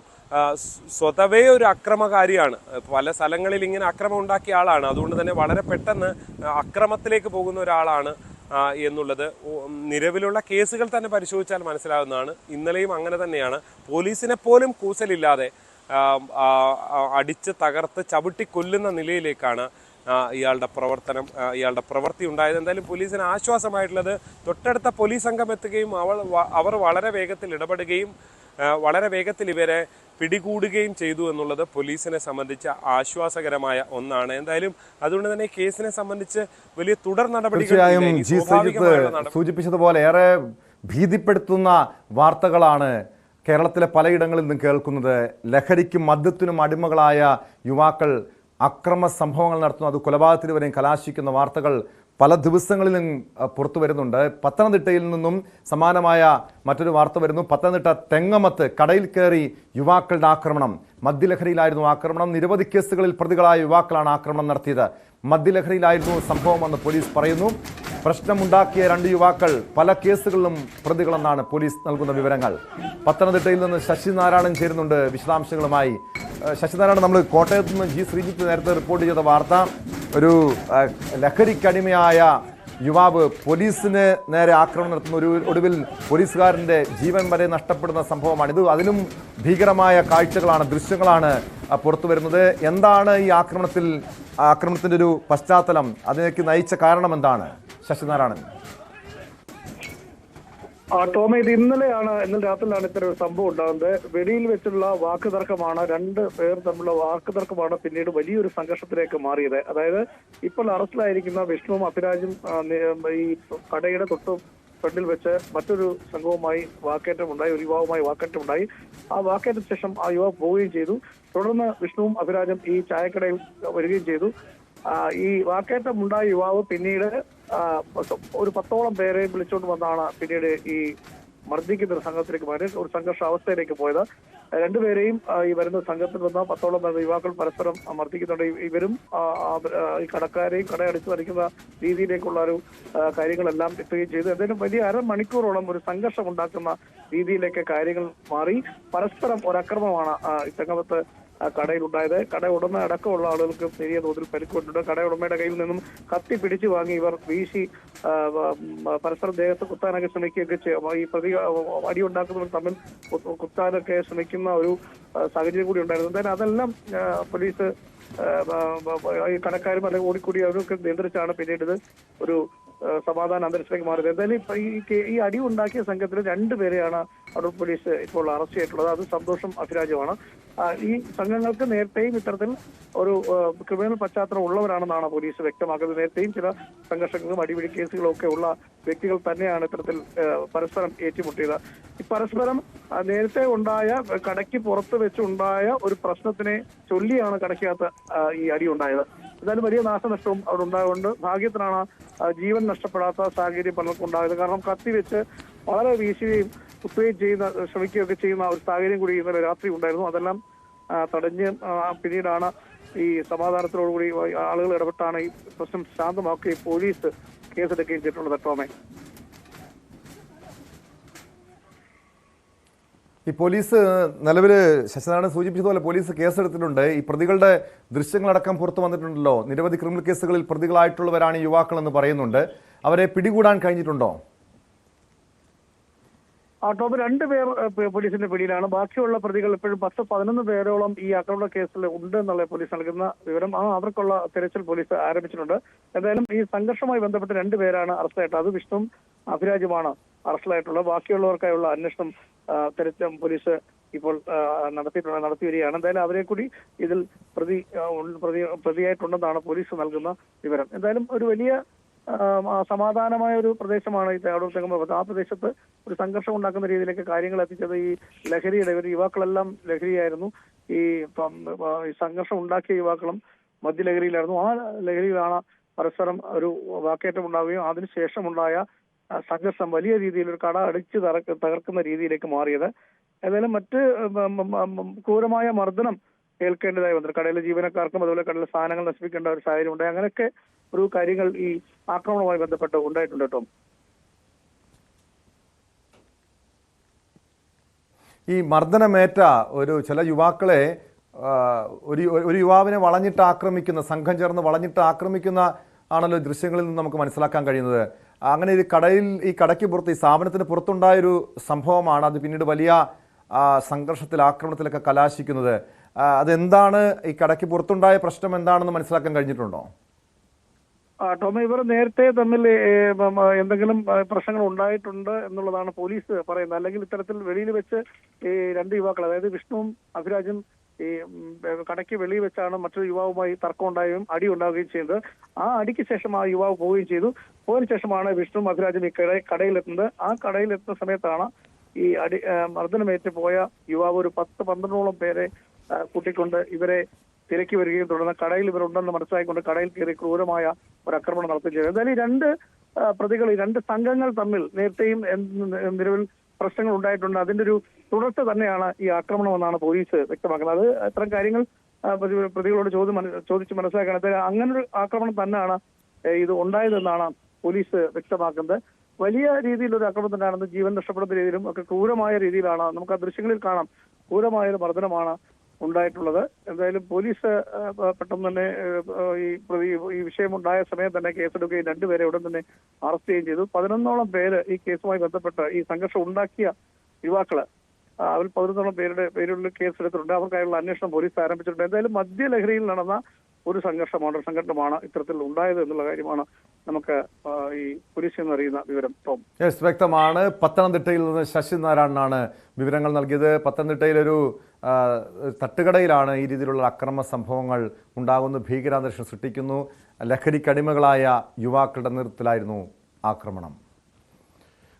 സ്വതവേ ഒരു അക്രമകാരിയാണ്. പല സ്ഥലങ്ങളിൽ ഇങ്ങനെ അക്രമം ഉണ്ടാക്കിയ ആളാണ്. അതുകൊണ്ട് തന്നെ വളരെ പെട്ടെന്ന് അക്രമത്തിലേക്ക് പോകുന്ന ഒരാളാണ് എന്നുള്ളത് നിലവിലുള്ള കേസുകൾ തന്നെ പരിശോധിച്ചാൽ മനസ്സിലാവുന്നതാണ്. ഇന്നലെയും അങ്ങനെ തന്നെയാണ്. പോലീസിനെ പോലും കൂസലില്ലാതെ അടിച്ച് തകർത്ത് ചവിട്ടി കൊല്ലുന്ന നിലയിലേക്കാണ് ഇയാളുടെ പ്രവൃത്തി ഉണ്ടായത്. എന്തായാലും പോലീസിന് ആശ്വാസമായിട്ടുള്ളത് തൊട്ടടുത്ത പോലീസ് സംഘം എത്തുകയും അവർ വളരെ വേഗത്തിൽ ഇടപെടുകയും വളരെ വേഗത്തിൽ ഇവരെ പിടികൂടുകയും ചെയ്തു എന്നുള്ളത് പോലീസിനെ സംബന്ധിച്ച് ആശ്വാസകരമായ ഒന്നാണ്. എന്തായാലും അതുകൊണ്ട് തന്നെ കേസിനെ സംബന്ധിച്ച് വലിയ തുടർ നടപടികൾ സൂചിപ്പിച്ചതുപോലെ ഏറെ ഭീതിപ്പെടുത്തുന്ന വാർത്തകളാണ് കേരളത്തിലെ പലയിടങ്ങളിൽ നിന്നും കേൾക്കുന്നത്. ലഹരിക്കും മദ്യത്തിനും അടിമകളായ യുവാക്കൾ അക്രമ സംഭവങ്ങൾ നടത്തുന്നു, അത് കൊലപാതകത്തിന് വരെയും കലാശിക്കുന്ന വാർത്തകൾ പല ദിവസങ്ങളിലും പുറത്തു വരുന്നുണ്ട്. പത്തനംതിട്ടയിൽ നിന്നും സമാനമായ മറ്റൊരു വാർത്ത വരുന്നു. പത്തനംതിട്ട തെങ്ങമത്ത് കടയിൽ കയറി യുവാക്കളുടെ ആക്രമണം. മദ്യലഹരിയിലായിരുന്നു ആക്രമണം. നിരവധി കേസുകളിൽ പ്രതികളായ യുവാക്കളാണ് ആക്രമണം നടത്തിയത്. മദ്യലഹരിയിലായിരുന്നു സംഭവമെന്ന് പോലീസ് പറയുന്നു. പ്രശ്നമുണ്ടാക്കിയ 2 യുവാക്കൾ പല കേസുകളിലും പ്രതികളെന്നാണ് പോലീസ് നൽകുന്ന വിവരങ്ങൾ. പത്തനംതിട്ടയിൽ നിന്ന് ശശിനാരായണൻ ചേരുന്നുണ്ട് വിശദാംശങ്ങളുമായി. ശശിനാരായണൻ, നമ്മൾ കോട്ടയത്ത് നിന്ന് ജി ശ്രീജിത്ത് നേരത്തെ റിപ്പോർട്ട് ചെയ്ത വാർത്ത, ഒരു ലഹരിക്കടിമയായ യുവാവ് പോലീസിന് നേരെ ആക്രമണം നടത്തുന്ന ഒടുവിൽ പോലീസുകാരൻ്റെ ജീവൻ വരെ നഷ്ടപ്പെടുന്ന സംഭവമാണ്. ഇത് അതിലും ഭീകരമായ കാഴ്ചകളാണ്, ദൃശ്യങ്ങളാണ് പുറത്തു വരുന്നത്. എന്താണ് ഈ ആക്രമണത്തിൻ്റെ ഒരു പശ്ചാത്തലം? അതിലേക്ക് നയിച്ച കാരണം എന്താണ് ശശിനാരായണൻ? ടോമ, ഇത് ഇന്നലെ രാത്രിയിലാണ് ഇത്തരം ഒരു സംഭവം ഉണ്ടാകുന്നത്. വെളിയിൽ വെച്ചുള്ള വാക്കുതർക്കമാണ്, രണ്ട് പേർ തമ്മിലുള്ള വാക്കുതർക്കമാണ് പിന്നീട് വലിയൊരു സംഘർഷത്തിലേക്ക് മാറിയത്. അതായത് ഇപ്പോൾ അറസ്റ്റിലായിരിക്കുന്ന വിഷ്ണുവും അഭിരാജും ഈ കടയുടെ തൊട്ട് ഫ്രണ്ടിൽ വെച്ച് മറ്റൊരു സംഘവുമായി വാക്കേറ്റമുണ്ടായി, ഒരു യുവാവുമായി വാക്കേറ്റമുണ്ടായി. ആ വാക്കേറ്റത്തിന് ശേഷം ആ യുവാവ് പോവുകയും ചെയ്തു. തുടർന്ന് വിഷ്ണുവും അഭിരാജും ഈ ചായക്കടയിൽ വരികയും ചെയ്തു. ഈ വാക്കേറ്റമുണ്ടായ യുവാവ് പിന്നീട് ഒരു 10ഓളം പേരെ വിളിച്ചുകൊണ്ട് വന്നാണ് പിന്നീട് ഈ മർദ്ദിക്കുന്ന ഒരു സംഘത്തിലേക്ക് മാറി ഒരു സംഘർഷ അവസ്ഥയിലേക്ക് പോയത്. രണ്ടുപേരെയും ഈ വരുന്ന സംഘത്തിൽ വന്ന 10ഓളം വരുന്ന യുവാക്കൾ പരസ്പരം മർദ്ദിക്കുന്നുണ്ട്. ഇവരും ഈ കടക്കാരെയും കടയടിച്ചു വരയ്ക്കുന്ന രീതിയിലേക്കുള്ള ഒരു കാര്യങ്ങളെല്ലാം എത്തുകയും ചെയ്തു. എന്തായാലും വലിയ അരമണിക്കൂറോളം ഒരു സംഘർഷം ഉണ്ടാക്കുന്ന രീതിയിലേക്ക് കാര്യങ്ങൾ മാറി. പരസ്പരം ഒരക്രമമാണ് ഈ സംഗമത്ത് കടയിലുണ്ടായത്. കട ഉടമ അടക്കമുള്ള ആളുകൾക്ക് ചെറിയ തോതിൽ പരിക്കുകൊണ്ടിട്ടുണ്ട്. കടയുടമയുടെ കയ്യിൽ നിന്നും കത്തി പിടിച്ചു വാങ്ങി ഇവർ വീശി പരസ്പരം ദേഹത്ത് കുത്താനൊക്കെ ശ്രമിക്കുകയൊക്കെ ഈ അടിയുണ്ടാക്കുന്നവർ തമ്മിൽ കുത്താനൊക്കെ ശ്രമിക്കുന്ന ഒരു സാഹചര്യം കൂടി ഉണ്ടായിരുന്നു. എന്തായാലും അതെല്ലാം പോലീസ് ഈ കടക്കാരും അല്ലെങ്കിൽ ഓടിക്കൂടി അവരൊക്കെ നിയന്ത്രിച്ചാണ് പിന്നീട് ഇത് ഒരു സമാധാന അന്തരീക്ഷത്തിലേക്ക് മാറിയത്. എന്തായാലും ഈ അടി ഉണ്ടാക്കിയ സംഘത്തിൽ 2 പേരെയാണ് അടൂർ പോലീസ് ഇപ്പോൾ അറസ്റ്റ് ചെയ്തിട്ടുള്ളത്. അത് സന്തോഷം അഭിരാജുമാണ്. ഈ സംഘങ്ങൾക്ക് നേരത്തെയും ഇത്തരത്തിൽ ഒരു ക്രിമിനൽ പശ്ചാത്തലം ഉള്ളവരാണെന്നാണ് പോലീസ് വ്യക്തമാക്കുന്നത്. നേരത്തെയും ചില സംഘർഷങ്ങളും അടിപിടി കേസുകളും ഒക്കെ ഉള്ള വ്യക്തികൾ തന്നെയാണ് ഇത്തരത്തിൽ പരസ്പരം ഏറ്റുമുട്ടിയത്. ഈ പരസ്പരം നേരത്തെ ഉണ്ടായ കടയ്ക്ക് പുറത്ത് വെച്ചുണ്ടായ ഒരു പ്രശ്നത്തിനെ ചൊല്ലിയാണ് കടയ്ക്കകത്ത് ഈ അടി ഉണ്ടായത്. എന്തായാലും വലിയ നാശനഷ്ടവും അവിടെ ഉണ്ടായതുകൊണ്ട് ഭാഗ്യത്തിനാണ് ജീവൻ നഷ്ടപ്പെടാത്ത സാഹചര്യം പലർക്കും ഉണ്ടായത്. കാരണം കത്തി വെച്ച് വളരെ വീശുകയും കുത്തുകയും ശ്രമിക്കുകയൊക്കെ ചെയ്യുന്ന ഒരു സാഹചര്യം കൂടി ഇന്നലെ രാത്രി ഉണ്ടായിരുന്നു. അതെല്ലാം തടഞ്ഞ് പിന്നീടാണ് ഈ സമാധാനത്തോടുകൂടി ആളുകൾ ഇടപെട്ടാണ് ഈ പ്രശ്നം ശാന്തമാക്കുകയും പോലീസ് കേസെടുക്കുകയും ചെയ്തിട്ടുള്ളത്. ടോമേ, ഈ പോലീസ് നിലവിൽ ശശിനാരായണൻ സൂചിപ്പിച്ചതുപോലെ പോലീസ് കേസെടുത്തിട്ടുണ്ട്. ഈ പ്രതികളുടെ ദൃശ്യങ്ങളടക്കം പുറത്തു വന്നിട്ടുണ്ടല്ലോ. നിരവധി ക്രിമിനൽ കേസുകളിൽ പ്രതികളായിട്ടുള്ളവരാണ് ഈ യുവാക്കളെന്ന് പറയുന്നുണ്ട്. അവരെ പിടികൂടാൻ കഴിഞ്ഞിട്ടുണ്ടോ? ടോപ്പ് 2 പേർ പോലീസിന്റെ പിടിയിലാണ്. ബാക്കിയുള്ള പ്രതികൾ ഇപ്പോഴും 10-11 പേരോളം ഈ ആക്രമണ കേസിൽ ഉണ്ട് എന്നുള്ള പോലീസ് നൽകുന്ന വിവരം. അവർക്കുള്ള തെരച്ചിൽ പോലീസ് ആരംഭിച്ചിട്ടുണ്ട്. എന്തായാലും ഈ സംഘർഷവുമായി ബന്ധപ്പെട്ട് 2 പേരാണ് അറസ്റ്റായിട്ടുള്ളത്. അത് വിഷ്ണുവും അഭിരാജുമാണ് അറസ്റ്റിലായിട്ടുള്ളത്. ബാക്കിയുള്ളവർക്കായുള്ള അന്വേഷണം തെരച്ചിൽ പോലീസ് ഇപ്പോൾ നടത്തി വരികയാണ്. എന്തായാലും അവരെ കൂടി ഇതിൽ പ്രതിയായിട്ടുണ്ടെന്നാണ് പോലീസ് നൽകുന്ന വിവരം. എന്തായാലും ഒരു വലിയ സമാധാനമായ ഒരു പ്രദേശമാണ് ഈ അടൂർ തെങ്ങമ. ആ പ്രദേശത്ത് ഒരു സംഘർഷം ഉണ്ടാക്കുന്ന രീതിയിലേക്ക് കാര്യങ്ങൾ എത്തിച്ചത് ഈ ലഹരിയുടെ യുവാക്കളെല്ലാം ലഹരിയായിരുന്നു. ഈ സംഘർഷം ഉണ്ടാക്കിയ യുവാക്കളും മദ്യലഹരിയിലായിരുന്നു. ആ ലഹരിയിലാണ് പരസ്പരം ഒരു വാക്കേറ്റം ഉണ്ടാവുകയും അതിനുശേഷമുണ്ടായ സംഘർഷം വലിയ രീതിയിൽ ഒരു കട അടിച്ച് തകർക്കുന്ന രീതിയിലേക്ക് മാറിയത്. ഏതായാലും മറ്റ് ക്രൂരമായ മർദ്ദനം ഏൽക്കേണ്ടതായി വന്നു. കടയിലെ ജീവനക്കാർക്കും അതുപോലെ കടയിലെ സാധനങ്ങൾ നശിപ്പിക്കേണ്ട ഒരു സാഹചര്യം ഉണ്ടായി. അങ്ങനെയൊക്കെ ഒരു കാര്യങ്ങൾ ഈ ആക്രമണവുമായി ബന്ധപ്പെട്ട് ഉണ്ടായിട്ടുണ്ട് കേട്ടോ. ഈ മർദ്ദനമേറ്റ ചില യുവാക്കളെ ഒരു യുവാവിനെ വളഞ്ഞിട്ട് ആക്രമിക്കുന്ന, സംഘം ചേർന്ന് വളഞ്ഞിട്ട് ആക്രമിക്കുന്ന ആണല്ലോ ദൃശ്യങ്ങളിൽ നിന്ന് നമുക്ക് മനസ്സിലാക്കാൻ കഴിയുന്നത്. അങ്ങനെ ഈ കടയ്ക്ക് പുറത്ത്, ഈ സ്ഥാപനത്തിന് പുറത്തുണ്ടായൊരു സംഭവമാണ് അത് പിന്നീട് വലിയ സംഘർഷത്തിൽ, ആക്രമണത്തിലൊക്കെ കലാശിക്കുന്നത്. അതെന്താണ്, ഈ കടയ്ക്ക് പുറത്തുണ്ടായ പ്രശ്നം എന്താണെന്ന് മനസ്സിലാക്കാൻ കഴിഞ്ഞിട്ടുണ്ടോ? ടോമ, ഇവർ നേരത്തെ തമ്മിൽ എന്തെങ്കിലും പ്രശ്നങ്ങൾ ഉണ്ടായിട്ടുണ്ട് എന്നുള്ളതാണ് പോലീസ് പറയുന്നത്. അല്ലെങ്കിൽ ഇത്തരത്തിൽ വെളിയിൽ വെച്ച് ഈ 2 യുവാക്കൾ, അതായത് വിഷ്ണുവും അഭിരാജും ഈ കടയ്ക്ക് വെളിയിൽ വെച്ചാണ് മറ്റൊരു യുവാവുമായി തർക്കം ഉണ്ടാവുകയും അടി ഉണ്ടാവുകയും ചെയ്തത്. ആ അടിക്ക് ശേഷം ആ യുവാവ് പോവുകയും ചെയ്തു. പോയതിനു ശേഷമാണ് വിഷ്ണുവും അഭിരാജും ഈ കടയിലെത്തുന്നത്. ആ കടയിലെത്തുന്ന സമയത്താണ് ഈ മർദ്ദനമേറ്റ് പോയ യുവാവ് ഒരു 10-12ഓളം പേരെ കൂട്ടിക്കൊണ്ട് ഇവരെ തിരക്കി വരികയും തുടർന്ന് കടയിൽ ഇവരുണ്ടെന്ന് മനസ്സിലാക്കിക്കൊണ്ട് കടയിൽ കയറി ക്രൂരമായ ഒരു ആക്രമണം നടത്തുകയും ചെയ്തു. എന്തായാലും ഈ 2 പ്രതികൾ, ഈ 2 സംഘങ്ങൾ തമ്മിൽ നേരത്തെയും നിലവിൽ പ്രശ്നങ്ങൾ ഉണ്ടായിട്ടുണ്ട്. അതിന്റെ ഒരു തുടർച്ച തന്നെയാണ് ഈ ആക്രമണം എന്നാണ് പോലീസ് വ്യക്തമാക്കുന്നത്. അത് അത്തരം കാര്യങ്ങൾ പ്രതികളോട് ചോദിച്ച് മനസ്സിലാക്കുന്നത്. അങ്ങനൊരു ആക്രമണം തന്നെയാണ് ഇത് ഉണ്ടായതെന്നാണ് പോലീസ് വ്യക്തമാക്കുന്നത്. വലിയ രീതിയിലൊരു ആക്രമണം തന്നെയാണെന്ന്, ജീവൻ നഷ്ടപ്പെടുന്ന രീതിയിലും ഒക്കെ ക്രൂരമായ രീതിയിലാണ്, നമുക്ക് ആ ദൃശ്യങ്ങളിൽ കാണാം, ക്രൂരമായ ഒരു മർദ്ദനമാണ് ഉണ്ടായിട്ടുള്ളത്. എന്തായാലും പോലീസ് പെട്ടെന്ന് തന്നെ ഈ വിഷയമുണ്ടായ സമയം തന്നെ കേസെടുക്കുകയും 2 പേരെ ഉടൻ തന്നെ അറസ്റ്റ് ചെയ്യുകയും ചെയ്തു. 11ഓളം പേര് ഈ കേസുമായി ബന്ധപ്പെട്ട് ഈ സംഘർഷം ഉണ്ടാക്കിയ യുവാക്കള്, അതിൽ 11ഓളം പേരുടെ കേസെടുത്തിട്ടുണ്ട്. അവർക്കായുള്ള അന്വേഷണം പോലീസ് ആരംഭിച്ചിട്ടുണ്ട്. എന്തായാലും മദ്യലഹരിയിൽ നടന്ന ഒരു സംഘർഷമാണ് ഇത്തരത്തിൽ ഉണ്ടായത് എന്നുള്ള കാര്യമാണ് നമുക്ക് ഈ പോലീസിൽ നിന്ന് അറിയുന്ന വിവരം. ടോം. യെസ്, വ്യക്തമാണ്. പത്തനംതിട്ടയിൽ നിന്ന് ശശി നാരായണനാണ് വിവരങ്ങൾ നൽകിയത്. പത്തനംതിട്ടയിലൊരു തട്ടുകടയിലാണ് ഈ രീതിയിലുള്ള അക്രമ സംഭവങ്ങൾ ഉണ്ടാകുന്നു, ഭീകരാന്തരീക്ഷം സൃഷ്ടിക്കുന്നു. ലഹരിക്കടിമകളായ യുവാക്കളുടെ നേതൃത്വത്തിലായിരുന്നു ആക്രമണം.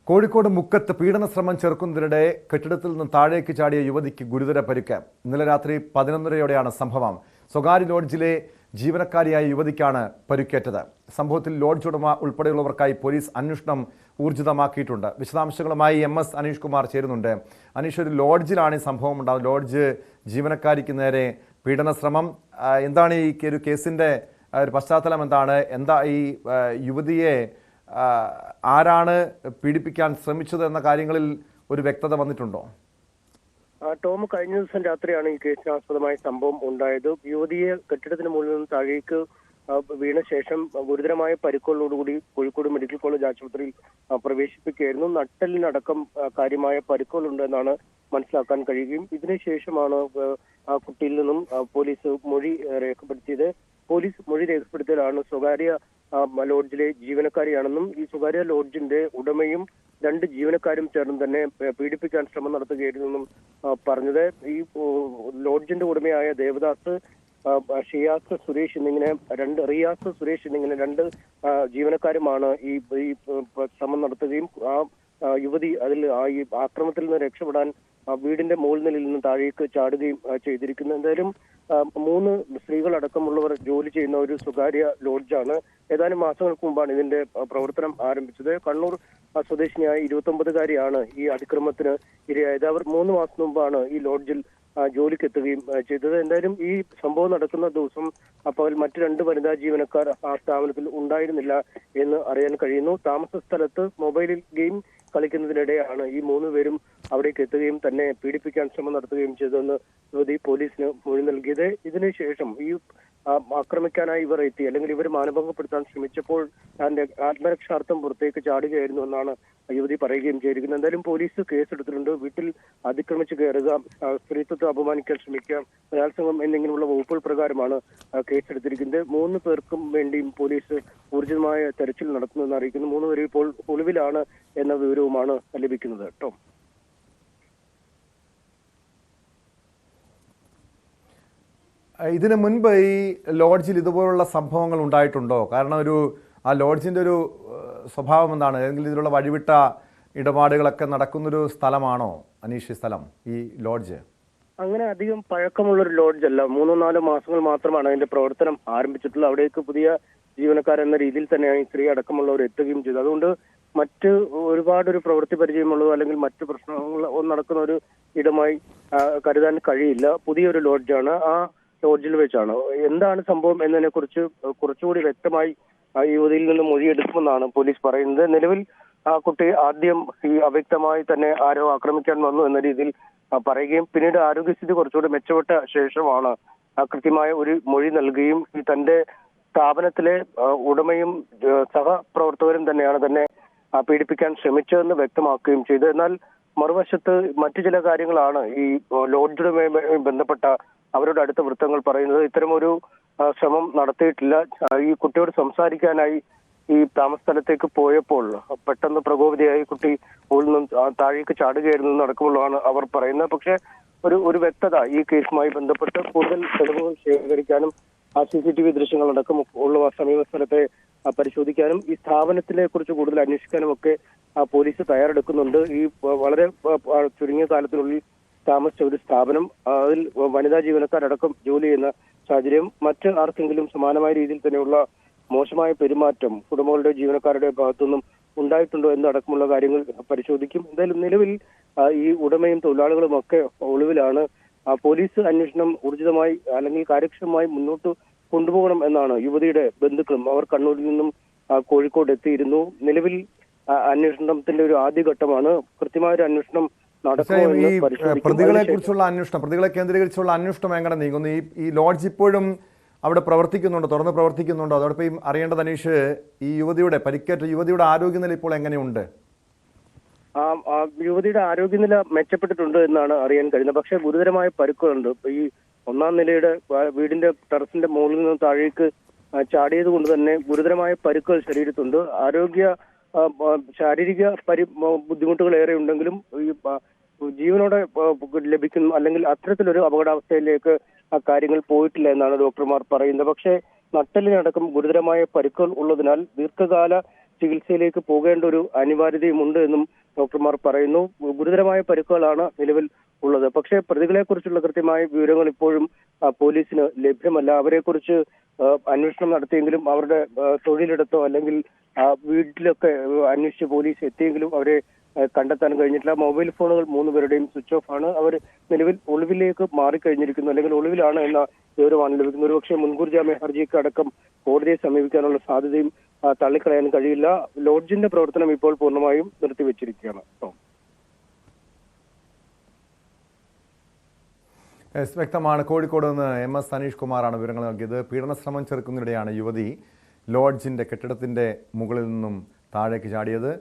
കോഴിക്കോട് മുക്കത്ത് പീഡന ശ്രമം ചെറുക്കുന്നതിനിടെ കെട്ടിടത്തിൽ നിന്ന് താഴേക്ക് ചാടിയ യുവതിക്ക് ഗുരുതര പരിക്ക്. ഇന്നലെ രാത്രി 11:30യോടെയാണ് സംഭവം. സ്വകാര്യ ലോഡ്ജിലെ ജീവനക്കാരിയായ യുവതിക്കാണ് പരിക്കേറ്റത്. സംഭവത്തിൽ ലോഡ്ജ് ഉടമ ഉൾപ്പെടെയുള്ളവർക്കായി പോലീസ് അന്വേഷണം ഊർജിതമാക്കിയിട്ടുണ്ട്. വിശദാംശങ്ങളുമായി MS അനീഷ് കുമാർ ചേരുന്നുണ്ട്. അനീഷ്, ഒരു ലോഡ്ജിലാണ് ഈ സംഭവം ഉണ്ടാകുന്നത്. ലോഡ്ജ് ജീവനക്കാരിക്ക് നേരെ പീഡന ശ്രമം. എന്താണ് ഈ ഒരു കേസിൻ്റെ ഒരു പശ്ചാത്തലം? എന്താ ഈ യുവതിയെ ആരാണ് പീഡിപ്പിക്കാൻ ശ്രമിച്ചത് എന്ന കാര്യങ്ങളിൽ ഒരു വ്യക്തത വന്നിട്ടുണ്ടോ? ടോം, കഴിഞ്ഞ ദിവസം രാത്രിയാണ് ഈ കേസിനാസ്പദമായ സംഭവം ഉണ്ടായത്. യുവതിയെ കെട്ടിടത്തിന് മുകളിൽ നിന്ന് താഴേക്ക് വീണ ശേഷം ഗുരുതരമായ പരിക്കുകളോടുകൂടി കോഴിക്കോട് മെഡിക്കൽ കോളേജ് ആശുപത്രിയിൽ പ്രവേശിപ്പിക്കുകയായിരുന്നു. നട്ടെല്ലിനടക്കം കാര്യമായ പരിക്കുകളുണ്ട് എന്നാണ് മനസ്സിലാക്കാൻ കഴിയുകയും ഇതിനുശേഷമാണ് ആ കുട്ടിയിൽ നിന്നും പോലീസ് മൊഴി രേഖപ്പെടുത്തിയത്. പോലീസ് മൊഴി രേഖപ്പെടുത്തിയതാണ് സ്വകാര്യ ലോഡ്ജിലെ ജീവനക്കാരിയാണെന്നും ഈ സ്വകാര്യ ലോഡ്ജിന്റെ ഉടമയും 2 ജീവനക്കാരും ചേർന്ന് തന്നെ പീഡിപ്പിക്കാൻ ശ്രമം നടത്തുകയായിരുന്നെന്നും പറഞ്ഞത്. ഈ ലോഡ്ജിന്റെ ഉടമയായ ദേവദാസ്, ഷിയാസ് സുരേഷ് എന്നിങ്ങനെ റിയാസ് സുരേഷ് എന്നിങ്ങനെ 2 ജീവനക്കാരുമാണ് ഈ ശ്രമം നടത്തുകയും യുവതി ഈ ആക്രമണത്തിൽ നിന്ന് രക്ഷപ്പെടാൻ വീടിന്റെ മുകൾ നിലയിൽ നിന്ന് താഴേക്ക് ചാടുകയും ചെയ്തിരിക്കുന്നു. എന്തായാലും 3 സ്ത്രീകളടക്കമുള്ളവർ ജോലി ചെയ്യുന്ന ഒരു സ്വകാര്യ ലോഡ്ജാണ്. ഏതാനും മാസങ്ങൾക്ക് മുമ്പാണ് ഇതിന്റെ പ്രവർത്തനം ആരംഭിച്ചത്. കണ്ണൂർ സ്വദേശിനിയായ 29-കാരിയാണ് ഈ അതിക്രമത്തിന് ഇരയായത്. അവർ 3 മാസം മുമ്പാണ് ഈ ലോഡ്ജിൽ ജോലിക്ക് എത്തുകയും ചെയ്തത്. എന്തായാലും ഈ സംഭവം നടക്കുന്ന ദിവസം അപ്പോൾ മറ്റ് 2 വനിതാ ജീവനക്കാർ ആ സ്ഥാപനത്തിൽ ഉണ്ടായിരുന്നില്ല എന്ന് അറിയാൻ കഴിയുന്നു. താമസ സ്ഥലത്ത് മൊബൈലിൽ ഗെയിം കളിക്കുന്നതിനിടെയാണ് ഈ 3 പേരും അവിടേക്ക് എത്തുകയും തന്നെ പീഡിപ്പിക്കാൻ ശ്രമം നടത്തുകയും ചെയ്തതെന്ന് യുവതി പോലീസിന് മൊഴി നൽകിയത്. ഇതിനുശേഷം ഈ ആക്രമിക്കാനായി ഇവർ എത്തി, അല്ലെങ്കിൽ ഇവർ മാനഭംഗപ്പെടുത്താൻ ശ്രമിച്ചപ്പോൾ തന്റെ ആത്മരക്ഷാർത്ഥം പുറത്തേക്ക് ചാടുകയായിരുന്നു എന്നാണ് യുവതി പറയുകയും ചെയ്തിരിക്കുന്നത്. എന്തായാലും പോലീസ് കേസെടുത്തിട്ടുണ്ട്. വീട്ടിൽ അതിക്രമിച്ച് കയറുക, സ്ത്രീത്വത്തെ അപമാനിക്കാൻ ശ്രമിക്കുക, ബലാത്സംഗം എന്നിങ്ങനെയുള്ള വകുപ്പുകൾ പ്രകാരമാണ് കേസെടുത്തിരിക്കുന്നത്. 3 പേർക്കും വേണ്ടിയും പോലീസ് ഊർജിതമായ തെരച്ചിൽ നടത്തുന്നതെന്ന് അറിയിക്കുന്നു. 3 പേരും ഇപ്പോൾ ഒളിവിലാണ് എന്ന വിവരവുമാണ് ലഭിക്കുന്നത്. ടോം. ഇതിനു മുൻപ് ഈ ലോഡ്ജിൽ ഇതുപോലുള്ള സംഭവങ്ങൾ ഉണ്ടായിട്ടുണ്ടോ? കാരണം ആ ലോഡ്ജിൻ്റെ ഒരു സ്വഭാവം എന്താണ്? ഏതെങ്കിലും ഇതിലുള്ള വഴിവിട്ട ഇടപാടുകളൊക്കെ നടക്കുന്നൊരു സ്ഥലമാണോ അനീഷ് സ്ഥലം ഈ ലോഡ്ജ്? അങ്ങനെ അധികം പഴക്കമുള്ളൊരു ലോഡ്ജ് അല്ല. 3-4 മാസങ്ങൾ മാത്രമാണ് അതിന്റെ പ്രവർത്തനം ആരംഭിച്ചിട്ടുള്ളത്. അവിടേക്ക് പുതിയ ജീവനക്കാരെന്ന രീതിയിൽ തന്നെയാണ് ഈ സ്ത്രീ അടക്കമുള്ളവർ എത്തുകയും ചെയ്തത്. അതുകൊണ്ട് മറ്റ് ഒരുപാടൊരു പ്രവൃത്തി പരിചയമുള്ളതോ അല്ലെങ്കിൽ മറ്റു പ്രശ്നങ്ങൾ നടക്കുന്ന ഒരു ഇടമായി കരുതാൻ കഴിയില്ല. പുതിയൊരു ലോഡ്ജാണ്. ആ ലോഡ്ജിൽ വെച്ചാണ് എന്താണ് സംഭവം എന്നതിനെ കുറിച്ച് കുറച്ചുകൂടി വ്യക്തമായി യുവതിയിൽ നിന്ന് മൊഴിയെടുക്കുമെന്നാണ് പോലീസ് പറയുന്നത്. നിലവിൽ ആ കുട്ടി ആദ്യം ഈ അവ്യക്തമായി തന്നെ ആരോ ആക്രമിക്കാൻ വന്നു എന്ന രീതിയിൽ പറയുകയും പിന്നീട് ആരോഗ്യസ്ഥിതി കുറച്ചുകൂടി മെച്ചപ്പെട്ട ശേഷമാണ് കൃത്യമായ ഒരു മൊഴി നൽകുകയും ഈ തന്റെ സ്ഥാപനത്തിലെ ഉടമയും സഹപ്രവർത്തകരും തന്നെയാണ് തന്നെ പീഡിപ്പിക്കാൻ ശ്രമിച്ചതെന്ന് വ്യക്തമാക്കുകയും ചെയ്തു. എന്നാൽ മറുവശത്ത് മറ്റു ചില കാര്യങ്ങളാണ് ഈ ലോഡ്ജുമായി ബന്ധപ്പെട്ട അവരുടെ അടുത്ത വൃത്തങ്ങൾ പറയുന്നത്. ഇത്തരമൊരു ശ്രമം നടത്തിയിട്ടില്ല. ഈ കുട്ടിയോട് സംസാരിക്കാനായി ഈ താമസ സ്ഥലത്തേക്ക് പോയപ്പോൾ പെട്ടെന്ന് പ്രകോപിതയായി കുട്ടി മുകളിൽ നിന്ന് താഴേക്ക് ചാടുകയായിരുന്നു അടക്കമുള്ളതാണ് അവർ പറയുന്നത്. പക്ഷെ ഒരു വ്യക്തത ഈ കേസുമായി ബന്ധപ്പെട്ട് കൂടുതൽ തെളിവുകൾ ശേഖരിക്കാനും CCTV ദൃശ്യങ്ങളടക്കം ഉള്ള സമീപ സ്ഥലത്തെ പരിശോധിക്കാനും ഈ സ്ഥാപനത്തിനെ കുറിച്ച് കൂടുതൽ അന്വേഷിക്കാനും ഒക്കെ പോലീസ് തയ്യാറെടുക്കുന്നുണ്ട്. ഈ വളരെ ചുരുങ്ങിയ കാലത്തിനുള്ളിൽ താമസിച്ച ഒരു സ്ഥാപനം, അതിൽ വനിതാ ജീവനക്കാരടക്കം ജോലി ചെയ്യുന്ന സാഹചര്യം, മറ്റ് ആർക്കെങ്കിലും സമാനമായ രീതിയിൽ തന്നെയുള്ള മോശമായ പെരുമാറ്റം ഉടമകളുടെ ജീവനക്കാരുടെ ഭാഗത്തുനിന്നും ഉണ്ടായിട്ടുണ്ടോ എന്നടക്കമുള്ള കാര്യങ്ങൾ പരിശോധിക്കും. എന്തായാലും നിലവിൽ ഈ ഉടമയും തൊഴിലാളികളും ഒക്കെ ഒളിവിലാണ്. പോലീസ് അന്വേഷണം ഊർജിതമായി അല്ലെങ്കിൽ കാര്യക്ഷമമായി മുന്നോട്ട് കൊണ്ടുപോകണം എന്നാണ് യുവതിയുടെ ബന്ധുക്കളും. അവർ കണ്ണൂരിൽ നിന്നും കോഴിക്കോട് എത്തിയിരുന്നു. നിലവിൽ അന്വേഷണത്തിന്റെ ഒരു ആദ്യഘട്ടമാണ്. കൃത്യമായ ഒരു അന്വേഷണം നടക്കുമെന്ന് പരിശോധിക്കും. പ്രതികളെ കേന്ദ്രീകരിച്ചുള്ള അന്വേഷണം എങ്ങനെ നീങ്ങുന്നു? ഈ ലോഡ്ജ് ഇപ്പോഴും അവിടെ പ്രവർത്തിക്കുന്നുണ്ടോ, തുറന്ന് പ്രവർത്തിക്കുന്നുണ്ടോ? അതോടൊപ്പം അറിയേണ്ടത് അനീഷ്, ഈ പരിക്കേറ്റ യുവതിയുടെ ആരോഗ്യനില ഇപ്പോൾ എങ്ങനെയുണ്ട്? യുവതിയുടെ ആരോഗ്യനില മെച്ചപ്പെട്ടിട്ടുണ്ട് എന്നാണ് അറിയാൻ കഴിയുന്നത്. പക്ഷേ ഗുരുതരമായ പരുക്കുകളുണ്ട്. ഈ 1ാം നിലയുടെ വീടിന്റെ ടെറസിന്റെ മുകളിൽ നിന്ന് താഴേക്ക് ചാടിയത് കൊണ്ട് തന്നെ ഗുരുതരമായ പരിക്കുകൾ ശരീരത്തുണ്ട്. ശാരീരിക ബുദ്ധിമുട്ടുകൾ ഏറെ ഉണ്ടെങ്കിലും ഈ ജീവനോടെ ലഭിക്കുന്നു അല്ലെങ്കിൽ അത്തരത്തിലൊരു അപകടാവസ്ഥയിലേക്ക് ആ കാര്യങ്ങൾ പോയിട്ടില്ല എന്നാണ് ഡോക്ടർമാർ പറയുന്നത്. പക്ഷേ നട്ടെല്ലിനടക്കം ഗുരുതരമായ പരിക്കുകൾ ഉള്ളതിനാൽ ദീർഘകാല ചികിത്സയിലേക്ക് പോകേണ്ട ഒരു അനിവാര്യതയുമുണ്ട് എന്നും ഡോക്ടർമാർ പറയുന്നു. ഗുരുതരമായ പരിക്കുകളാണ് നിലവിൽ ഉള്ളത്. പക്ഷേ പ്രതികളെ കുറിച്ചുള്ള കൃത്യമായ വിവരങ്ങൾ ഇപ്പോഴും പോലീസിന് ലഭ്യമല്ല. അവരെക്കുറിച്ച് അന്വേഷണം നടത്തിയെങ്കിലും അവരുടെ തൊഴിലിടത്തോ അല്ലെങ്കിൽ വീട്ടിലൊക്കെ അന്വേഷിച്ച് പോലീസ് എത്തിയെങ്കിലും അവരെ കണ്ടെത്താൻ കഴിഞ്ഞിട്ടില്ല. മൊബൈൽ ഫോണുകൾ 3 പേരുടെയും സ്വിച്ച് ഓഫ് ആണ്. അവർ നിലവിൽ ഒളിവിലേക്ക് മാറിക്കഴിഞ്ഞിരിക്കുന്നു അല്ലെങ്കിൽ ഒളിവിലാണ് എന്ന വിവരമാണ് ലഭിക്കുന്നത്. ഒരുപക്ഷെ മുൻകൂർ ജാമ്യ ഹർജിക്ക് അടക്കം കോടതിയെ സമീപിക്കാനുള്ള സാധ്യതയും തള്ളിക്കളയാൻ കഴിയില്ല. ലോഡ്ജിന്റെ പ്രവർത്തനം ഇപ്പോൾ പൂർണ്ണമായും നിർത്തിവെച്ചിരിക്കുകയാണ്. വ്യക്തമാണ്. കോഴിക്കോട് നിന്ന് MS സനീഷ് കുമാറാണ് വിവരങ്ങൾ നൽകിയത്. പീഡനശ്രമം ചെറുക്കുന്നതിനിടെയാണ് യുവതി ലോഡ്ജിന്റെ കെട്ടിടത്തിന്റെ മുകളിൽ നിന്നും താഴേക്ക് ചാടിയത്.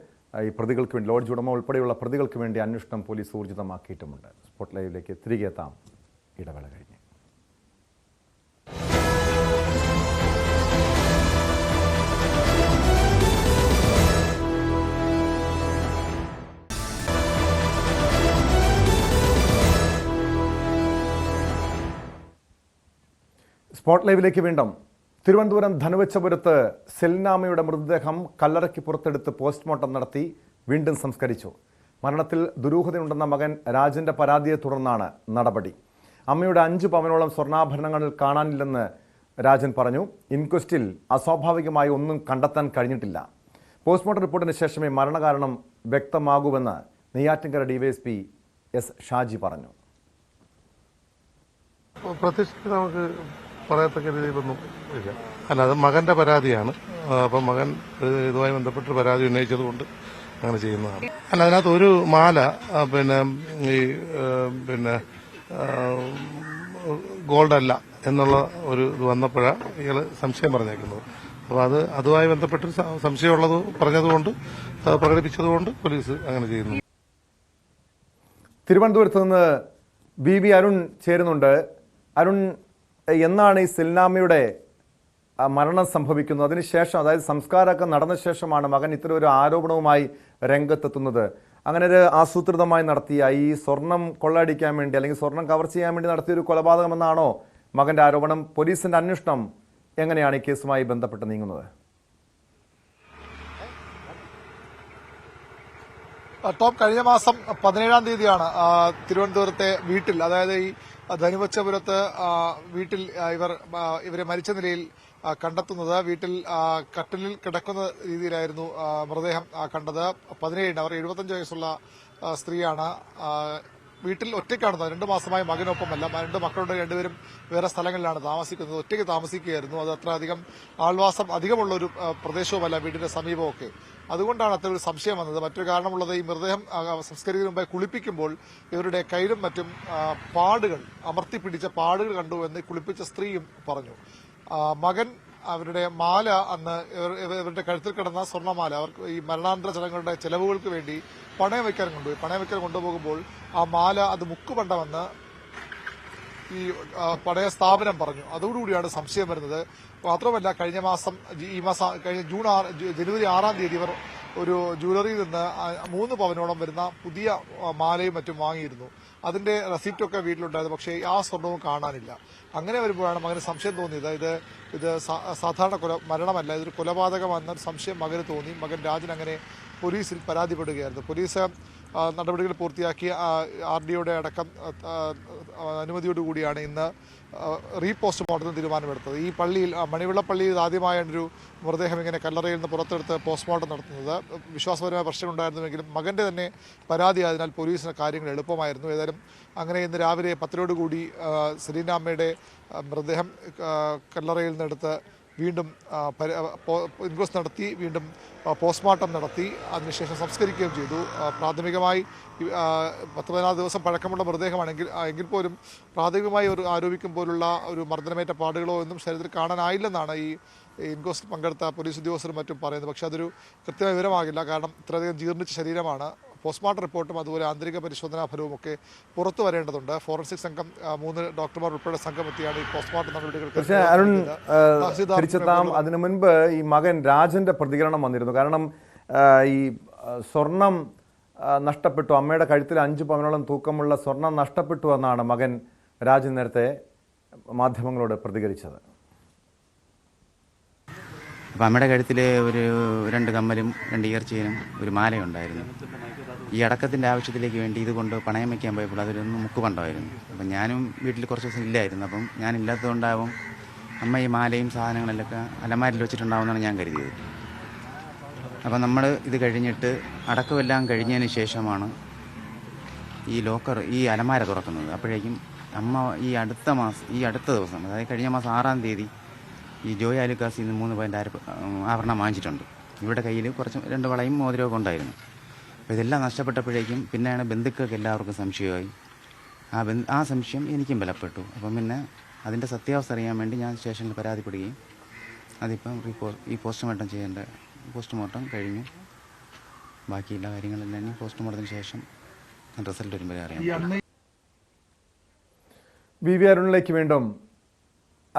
ഈ പ്രതികൾക്ക് വേണ്ടി ലോഡ്ജ് ഉടമ ഉൾപ്പെടെയുള്ള പ്രതികൾക്ക് വേണ്ടി അന്വേഷണം പോലീസ് ഊർജിതമാക്കിയിട്ടുമുണ്ട്. സ്പോട്ട് ലൈവിലേക്ക് തിരികെ എത്താം ഇടവേള കഴിഞ്ഞ്. സ്പോട്ട് ലൈവിലേക്ക് വീണ്ടും. തിരുവനന്തപുരം ധനുവച്ചപുരത്ത് സെൽനാമയുടെ മൃതദേഹം കല്ലറയ്ക്ക് പുറത്തെടുത്ത് പോസ്റ്റ്മോർട്ടം നടത്തി വീണ്ടും സംസ്കരിച്ചു. മരണത്തിൽ ദുരൂഹതയുണ്ടെന്ന മകൻ രാജന്റെ പരാതിയെ തുടർന്നാണ് നടപടി. അമ്മയുടെ 5 പവനോളം സ്വർണ്ണാഭരണങ്ങൾ കാണാനില്ലെന്ന് രാജൻ പറഞ്ഞു. ഇൻക്വസ്റ്റിൽ അസ്വാഭാവികമായി ഒന്നും കണ്ടെത്താൻ കഴിഞ്ഞിട്ടില്ല. പോസ്റ്റ്മോർട്ടം റിപ്പോർട്ടിന് ശേഷമേ മരണകാരണം വ്യക്തമാകൂവെന്ന് നെയ്യാറ്റിൻകര DYSP S ഷാജി പറഞ്ഞു. പ്രത്യക്ഷത്തിൽ നമുക്ക് പറയത്തക്ക രീതിയിലൊന്നും ഇല്ല. അല്ല, അത് മകന്റെ പരാതിയാണ്. അപ്പം മകൻ ഇതുമായി ബന്ധപ്പെട്ട് പരാതി ഉന്നയിച്ചത് കൊണ്ട് അങ്ങനെ ചെയ്യുന്നതാണ്. അല്ല, അതിനകത്ത് ഒരു മാല ഗോൾഡ് അല്ല എന്നുള്ള ഒരു ഇത് വന്നപ്പോഴാണ് ഇയാള് സംശയം പറഞ്ഞേക്കുന്നത്. അപ്പോൾ അതുമായി ബന്ധപ്പെട്ട് സംശയമുള്ളത് പറഞ്ഞതുകൊണ്ട് പ്രകടിപ്പിച്ചതുകൊണ്ട് പോലീസ് അങ്ങനെ ചെയ്യുന്നു. തിരുവനന്തപുരത്ത് നിന്ന് BB അരുൺ ചേരുന്നുണ്ട്. അരുൺ, എന്നാണ് ഈ സെൽനാമയുടെ മരണം സംഭവിക്കുന്നത്? അതിനുശേഷം, അതായത് സംസ്കാരമൊക്കെ നടന്ന ശേഷമാണ് മകൻ ഇത്തരം ഒരു ആരോപണവുമായി രംഗത്തെത്തുന്നത്. അങ്ങനെ ഒരു ആസൂത്രിതമായി നടത്തിയ ഈ സ്വർണം കൊള്ളയടിക്കാൻ വേണ്ടി അല്ലെങ്കിൽ സ്വർണം കവർ ചെയ്യാൻ വേണ്ടി നടത്തിയൊരു കൊലപാതകമെന്നാണോ മകന്റെ ആരോപണം? പോലീസിന്റെ അന്വേഷണം എങ്ങനെയാണ് ഈ കേസുമായി ബന്ധപ്പെട്ട് നീങ്ങുന്നത്? ടോം, കഴിഞ്ഞ മാസം 17-ാം തീയതിയാണ് തിരുവനന്തപുരത്തെ വീട്ടിൽ, അതായത് ഈ ധനുവച്ചപുരത്ത് വീട്ടിൽ ഇവരെ മരിച്ച നിലയിൽ കണ്ടെത്തുന്നത്. വീട്ടിൽ കട്ടിലിൽ കിടക്കുന്ന രീതിയിലായിരുന്നു മൃതദേഹം കണ്ടത്. 17 അവർ 75 വയസ്സുള്ള സ്ത്രീയാണ്. വീട്ടിൽ ഒറ്റയ്ക്കാണ്, 2 മാസമായി മകനൊപ്പമല്ല. 2 മക്കളുടെ 2 പേരും വേറെ സ്ഥലങ്ങളിലാണ് താമസിക്കുന്നത്. ഒറ്റയ്ക്ക് താമസിക്കുകയായിരുന്നു. അത് അത്ര അധികം ആൾവാസം അധികമുള്ള ഒരു പ്രദേശവുമല്ല വീടിന്റെ സമീപമൊക്കെ. അതുകൊണ്ടാണ് അത്ര ഒരു സംശയം വന്നത്. മറ്റൊരു കാരണമുള്ളത്, ഈ മൃതദേഹം സംസ്കരിക്കുന്നതിന് മുമ്പായി കുളിപ്പിക്കുമ്പോൾ ഇവരുടെ കയ്യിലും മറ്റും പാടുകൾ, അമർത്തിപ്പിടിച്ച പാടുകൾ കണ്ടു എന്ന് കുളിപ്പിച്ച സ്ത്രീയും പറഞ്ഞു. മകൻ അവരുടെ മാല, അന്ന് ഇവരുടെ കഴുത്തിൽ കിടന്ന സ്വർണ്ണമാല അവർക്ക് ഈ മരണാനന്തര ചടങ്ങുകളുടെ ചെലവുകൾക്ക് വേണ്ടി പണയം വയ്ക്കാൻ കൊണ്ടുപോയി. പണയം വയ്ക്കാൻ കൊണ്ടുപോകുമ്പോൾ ആ മാല അത് മുക്കുപണ്ടമെന്ന് ഈ പണയ സ്ഥാപനം പറഞ്ഞു. അതോടുകൂടിയാണ് സംശയം വരുന്നത്. മാത്രമല്ല, കഴിഞ്ഞ ജനുവരി 6-ാം തീയതി ഇവർ ഒരു ജ്വല്ലറിയിൽ നിന്ന് 3 പവനോളം വരുന്ന പുതിയ മാലയും മറ്റും വാങ്ങിയിരുന്നു. അതിന്റെ റെസിപ്റ്റൊക്കെ വീട്ടിലുണ്ടായിരുന്നു. പക്ഷേ ആ സ്വർണവും കാണാനില്ല. അങ്ങനെ വരുമ്പോഴാണ് മകന് സംശയം തോന്നിയത്. ഇത് സാധാരണ മരണമല്ല, ഇതൊരു കൊലപാതകമെന്നൊരു സംശയം മകന് തോന്നി. മകൻ രാജൻ അങ്ങനെ പോലീസിൽ പരാതിപ്പെടുകയായിരുന്നു. പോലീസ് നടപടികൾ പൂർത്തിയാക്കി RDOയുടെ അടക്കം അനുമതിയോടുകൂടിയാണ് ഇന്ന് റീപോസ്റ്റ്മോർട്ടത്തിന് തീരുമാനമെടുത്തത്. ഈ പള്ളിയിൽ, മണിവിള പള്ളിയിൽ ആദ്യമായാണ് ഒരു മൃതദേഹം ഇങ്ങനെ കല്ലറയിൽ നിന്ന് പുറത്തെടുത്ത് പോസ്റ്റ്മോർട്ടം നടത്തുന്നത്. വിശ്വാസപരമായ പ്രശ്നമുണ്ടായിരുന്നുവെങ്കിലും മകന്റെ തന്നെ പരാതി ആയതിനാൽ പോലീസിന് കാര്യങ്ങൾ എളുപ്പമായിരുന്നു. ഏതായാലും അങ്ങനെ ഇന്ന് രാവിലെ 10-ഓടുകൂടി സെലീനാമ്മയുടെ മൃതദേഹം കല്ലറയിൽ നിന്നെടുത്ത് വീണ്ടും ഇൻക്വസ്റ്റ് നടത്തി, വീണ്ടും പോസ്റ്റ്മോർട്ടം നടത്തി, അതിനുശേഷം സംസ്കരിക്കുകയും ചെയ്തു. പ്രാഥമികമായി 10-14 ദിവസം പഴക്കമുള്ള മൃതദേഹമാണെങ്കിൽ പോലും പ്രാഥമികമായി ഒരു ആരോപിക്കും പോലുള്ള ഒരു മർദ്ദനമേറ്റ പാടുകളോ ഒന്നും ശരീരത്തിൽ കാണാനായില്ലെന്നാണ് ഈ ഇൻക്വസ്റ്റ് പങ്കെടുത്ത പോലീസ് ഉദ്യോഗസ്ഥരും മറ്റും പറയുന്നത്. പക്ഷേ അതൊരു കൃത്യമായ വിവരമാകില്ല. കാരണം ഇത്രയധികം ജീർണിച്ച ശരീരമാണ്. പോസ്റ്റ്മോർട്ടം റിപ്പോർട്ടും അതുപോലെ ആന്തരിക പരിശോധനാ ഫലവും ഒക്കെ പുറത്തു വരേണ്ടതുണ്ട്. ഫോറൻസിക് സംഘം 3 ഡോക്ടർമാർ ഉൾപ്പെടെ സംഘം എത്തിയാണ് ഈ പോസ്റ്റ്മോർട്ടം നടപടികൾക്ക്. പക്ഷേ അരുൺ തിരിച്ചെത്താം. അതിനു മുൻപ് ഈ മകൻ രാജന്റെ പ്രതികരണം വന്നിരുന്നു. കാരണം ഈ സ്വർണം നഷ്ടപ്പെട്ടു, അമ്മയുടെ കഴുത്തിൽ 5 പവനോളം തൂക്കമുള്ള സ്വർണം നഷ്ടപ്പെട്ടു എന്നാണ് മകൻ രാജൻ നേരത്തെ മാധ്യമങ്ങളോട് പ്രതികരിച്ചത്. അപ്പം അമ്മയുടെ കഴുത്തിൽ ഒരു 2 കമ്മലും 2 ഇയർ ചെയിനും ഒരു മാലയുണ്ടായിരുന്നു. ഈ അടക്കത്തിൻ്റെ ആവശ്യത്തിലേക്ക് വേണ്ടി ഇതുകൊണ്ട് പണയം വയ്ക്കാൻ പോയപ്പോൾ അതൊരു മുക്കുപണ്ടമായിരുന്നു. അപ്പം ഞാനും വീട്ടിൽ കുറച്ച് ദിവസം ഇല്ലായിരുന്നു. അപ്പം ഞാനില്ലാത്തതുകൊണ്ടാവും അമ്മ ഈ മാലയും സാധനങ്ങളെല്ലാം അലമാരിൽ വെച്ചിട്ടുണ്ടാവുമെന്നാണ് ഞാൻ കരുതിയത്. അപ്പം നമ്മൾ ഇത് കഴിഞ്ഞിട്ട് അടക്കമെല്ലാം കഴിഞ്ഞതിന് ശേഷമാണ് ഈ അലമാര തുറക്കുന്നത്. അപ്പോഴേക്കും അമ്മ ഈ അടുത്ത ദിവസം, അതായത് കഴിഞ്ഞ മാസം 6-ാം തീയതി ഈ ജോയ് ആലുക്കാസിൽ നിന്ന് 3 പവൻ്റെ ആഭരണം വാങ്ങിച്ചിട്ടുണ്ട്. ഇവിടെ കയ്യിൽ കുറച്ച് 2 വളയും മോതിരമൊക്കെ ഉണ്ടായിരുന്നു. അപ്പോൾ ഇതെല്ലാം നഷ്ടപ്പെട്ടപ്പോഴേക്കും പിന്നെയാണ് ബന്ധുക്കൾക്ക് എല്ലാവർക്കും സംശയമായി. ആ സംശയം എനിക്കും ബലപ്പെട്ടു. അപ്പം പിന്നെ അതിൻ്റെ സത്യാവസ്ഥ അറിയാൻ വേണ്ടി ഞാൻ സ്റ്റേഷനിൽ പരാതിപ്പെടുകയും അതിപ്പം ഈ പോസ്റ്റ്മോർട്ടം കഴിഞ്ഞു. ബാക്കിയുള്ള കാര്യങ്ങളെല്ലാം ഇനി പോസ്റ്റ്മോർട്ടത്തിന് ശേഷം റിസൾട്ട് വരുമ്പോൾ അറിയാം. വി അരുണിലേക്ക് വീണ്ടും.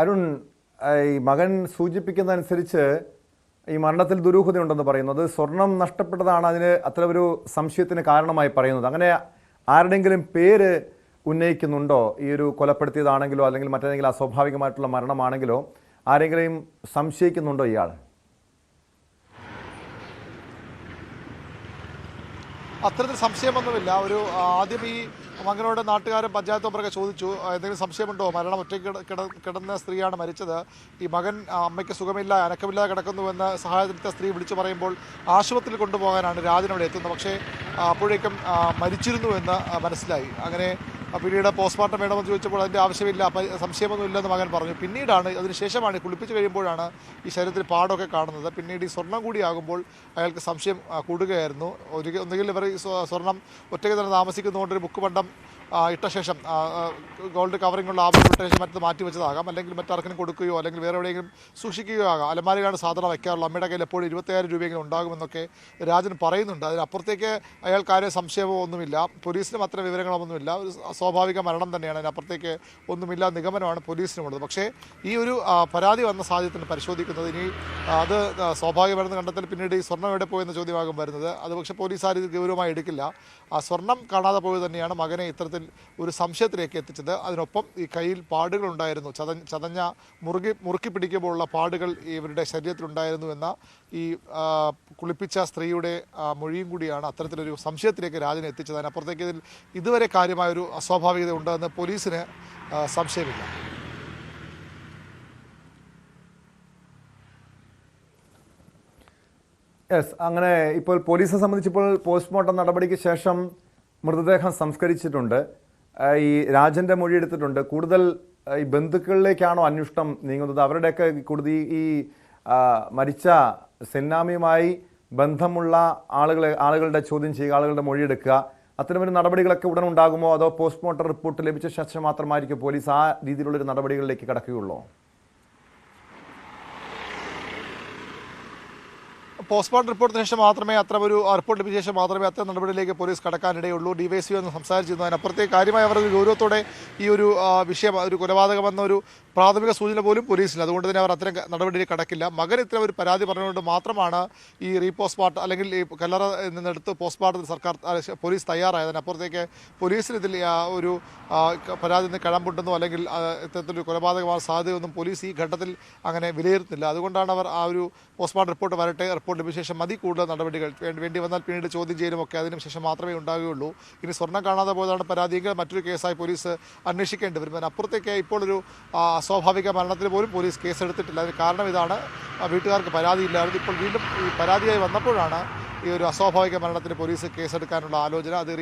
അരുൺ, ഈ മകൻ സൂചിപ്പിക്കുന്നതനുസരിച്ച് ഈ മരണത്തിൽ ദുരൂഹതയുണ്ടെന്ന് പറയുന്നത്, സ്വർണം നഷ്ടപ്പെട്ടതാണ് അതിന് അത്ര ഒരു സംശയത്തിന് കാരണമായി പറയുന്നത്. അങ്ങനെ ആരുടെയെങ്കിലും പേര് ഉന്നയിക്കുന്നുണ്ടോ? ഈ ഒരു കൊലപ്പെടുത്തിയതാണെങ്കിലോ അല്ലെങ്കിൽ മറ്റേതെങ്കിലും അസ്വാഭാവികമായിട്ടുള്ള മരണമാണെങ്കിലോ ആരെങ്കിലും സംശയിക്കുന്നുണ്ടോ ഇയാൾ? അത്തരത്തിൽ സംശയമൊന്നുമില്ല. ആദ്യം ഈ മകനോട് നാട്ടുകാരും പഞ്ചായത്ത് മെമ്പറൊക്കെ ചോദിച്ചു, എന്തെങ്കിലും സംശയമുണ്ടോ, മരണം ഒറ്റയ്ക്ക് കിടന്ന സ്ത്രീയാണ് മരിച്ചത്, ഈ മകൻ അമ്മയ്ക്ക് സുഖമില്ല, അനക്കമില്ലാതെ കിടക്കുന്നുവെന്ന് സഹായത്തിനെത്തിയ സ്ത്രീ വിളിച്ചു പറയുമ്പോൾ ആശുപത്രിയിൽ കൊണ്ടുപോകാനാണ് രാജൻ അവിടെ എത്തുന്നത്. പക്ഷേ അപ്പോഴേക്കും മരിച്ചിരുന്നുവെന്ന് മനസ്സിലായി. അങ്ങനെ പിന്നീട് പോസ്റ്റ്മോർട്ടം വേണമെന്ന് ചോദിച്ചപ്പോൾ അതിൻ്റെ ആവശ്യമില്ല, സംശയമൊന്നും ഇല്ലെന്ന് മകൻ പറഞ്ഞു. പിന്നീടാണ് അതിനുശേഷമാണ് കുളിപ്പിച്ച് കഴിയുമ്പോഴാണ് ഈ ശരീരത്തിൽ പാടൊക്കെ കാണുന്നത്. പിന്നീട് ഈ സ്വർണം കൂടിയാകുമ്പോൾ അയാൾക്ക് സംശയം കൂടുകയായിരുന്നു. ഒന്നുകിൽ ഇവർ ഈ സ്വർണം ഒറ്റയ്ക്ക് തന്നെ താമസിക്കുന്നതുകൊണ്ട് ഒരു മുക്കുപണ്ടം ഇട്ട ശേഷം ഗോൾഡ് കവറിങ്ങുള്ള ആഭരണം ഇട്ട ശേഷം മറ്റത് മാറ്റി വെച്ചതാകാം, അല്ലെങ്കിൽ മറ്റാർക്കും കൊടുക്കുകയോ അല്ലെങ്കിൽ വേറെ എവിടെയെങ്കിലും സൂക്ഷിക്കുകയോ ആകാം. അലമാരയാണ് സാധാരണ വയ്ക്കാറുള്ളത്. അമ്മയുടെ കയ്യിൽ എപ്പോഴും 25,000 രൂപയെങ്കിലും ഉണ്ടാകുമെന്നൊക്കെ രാജൻ പറയുന്നുണ്ട്. അതിനപ്പുറത്തേക്ക് അയാൾക്കാരെ സംശയമോ ഒന്നുമില്ല. പോലീസിനും അത്ര വിവരങ്ങളൊന്നുമില്ല. ഒരു സ്വാഭാവിക മരണം തന്നെയാണ്. അതിനപ്പുറത്തേക്ക് ഒന്നുമില്ല നിഗമനമാണ് പോലീസിനുമുള്ളത്. പക്ഷേ ഈ ഒരു പരാതി വന്ന സാഹചര്യത്തിൽ പരിശോധിക്കുന്നത് ഇനി അത് സ്വാഭാവികമാണെന്ന് കണ്ടെത്തൽ പിന്നീട് ഈ സ്വർണ്ണം എവിടെ പോയെന്ന ചോദ്യമാകും വരുന്നത്. അത് പക്ഷേ പോലീസ് ആരും ഗൗരവമായി എടുക്കില്ല. ആ സ്വർണം കാണാതെ പോയത് തന്നെയാണ് മകനെ ഇത്തരത്തിൽ ഒരു സംശയത്തിലേക്ക് എത്തിച്ചത്. അതിനൊപ്പം ഈ കയ്യിൽ പാടുകളുണ്ടായിരുന്നു, ചതഞ്ഞ മുറുക്കി പിടിക്കുമ്പോഴുള്ള പാടുകൾ ഇവരുടെ ശരീരത്തിലുണ്ടായിരുന്നു എന്ന ഈ കുളിപ്പിച്ച സ്ത്രീയുടെ മൊഴിയും കൂടിയാണ് അത്തരത്തിലൊരു സംശയത്തിലേക്ക് രാജനെ എത്തിച്ചത്. അതിനപ്പുറത്തേക്ക് ഇതിൽ ഇതുവരെ കാര്യമായൊരു അസ്വാഭാവികത ഉണ്ടെന്ന് പോലീസിന് സംശയമില്ല. അങ്ങനെ ഇപ്പോൾ പോലീസിനെ സംബന്ധിച്ചിപ്പോൾ പോസ്റ്റ്മോർട്ടം നടപടിക്ക് ശേഷം മൃതദേഹം സംസ്കരിച്ചിട്ടുണ്ട്. ഈ രാജൻ്റെ മൊഴി എടുത്തിട്ടുണ്ട്. കൂടുതൽ ഈ ബന്ധുക്കളിലേക്കാണോ അന്വേഷണം നീങ്ങുന്നത്? അവരുടെയൊക്കെ കൂടുതൽ ഈ മരിച്ച സെന്നാമിയുമായി ബന്ധമുള്ള ആളുകളുടെ ചോദ്യം ചെയ്യുക, ആളുകളുടെ മൊഴിയെടുക്കുക, അത്തരമൊരു നടപടികളൊക്കെ ഉടൻ ഉണ്ടാകുമോ? അതോ പോസ്റ്റ്മോർട്ടം റിപ്പോർട്ട് ലഭിച്ച ശേഷം മാത്രമായിരിക്കും പോലീസ് ആ രീതിയിലുള്ളൊരു നടപടികളിലേക്ക് കടക്കുകയുള്ളൂ? പോസ്റ്റ്മോർട്ടം റിപ്പോർട്ടിന് ശേഷം മാത്രമേ റിപ്പോർട്ട് ലഭിച്ച ശേഷം മാത്രമേ അത്തരം നടപടിയിലേക്ക് പോലീസ് കടക്കാനിടയുള്ളൂ. ഡിവൈഎസ്പി എന്ന് സംസാരിച്ചിരുന്നു. അതിനപ്പുറത്തേക്ക് കാര്യമായി അവർ ഗൗരവത്തോടെ ഈ ഒരു വിഷയം ഒരു കൊലപാതകമെന്ന ഒരു പ്രാഥമിക സൂചന പോലും പോലീസിന്. അതുകൊണ്ട് തന്നെ അവർ അത്തരം നടപടിയിലേക്ക് കടക്കില്ല. മകൻ ഇത്തരം ഒരു പരാതി പറഞ്ഞുകൊണ്ട് മാത്രമാണ് ഈ റീപോസ്റ്റ്മോർട്ടം അല്ലെങ്കിൽ ഈ കല്ലറ നിന്നെടുത്ത് പോസ്റ്റ്മോർട്ടത്തിന് പോലീസ് തയ്യാറായത്. അപ്പുറത്തേക്ക് പോലീസിന് ഇതിൽ ഒരു പരാതി നിന്ന് കഴമ്പുണ്ടെന്നോ അല്ലെങ്കിൽ ഇത്തരത്തിലൊരു കൊലപാതകമായ സാധ്യതയൊന്നും പോലീസ് ഈ ഘട്ടത്തിൽ അങ്ങനെ വിലയിരുത്തുന്നില്ല. അതുകൊണ്ടാണ് അവർ ആ ഒരു പോസ്റ്റ്മോർട്ടം റിപ്പോർട്ട് വരട്ടെ, റിപ്പോർട്ട് ലഭിച്ച ശേഷം മതി കൂടുതൽ നടപടികൾ, വേണ്ടി വന്നാൽ പിന്നീട് ചോദ്യം ചെയ്യലുമൊക്കെ അതിന് ശേഷം മാത്രമേ ഉണ്ടാകുകയുള്ളൂ. ഇനി സ്വർണ്ണം കാണാതെ പോയതാണ് പരാതിയെങ്കിൽ മറ്റൊരു കേസായി പോലീസ് അന്വേഷിക്കേണ്ടി വരും. അതിനപ്പുറത്തേക്ക് ഇപ്പോൾ ഒരു അസ്വാഭാവിക മരണത്തിന് പോലും പോലീസ് കേസെടുത്തിട്ടില്ല. അതിന് കാരണം ഇതാണ്, വീട്ടുകാർക്ക് പരാതിയില്ലായിരുന്നു. ഇപ്പോൾ വീണ്ടും ഈ പരാതിയായി വന്നപ്പോഴാണ് ഈ ഒരു അസ്വാഭാവിക മരണത്തിന് പോലീസ് കേസെടുക്കാനുള്ള ആലോചന. അത്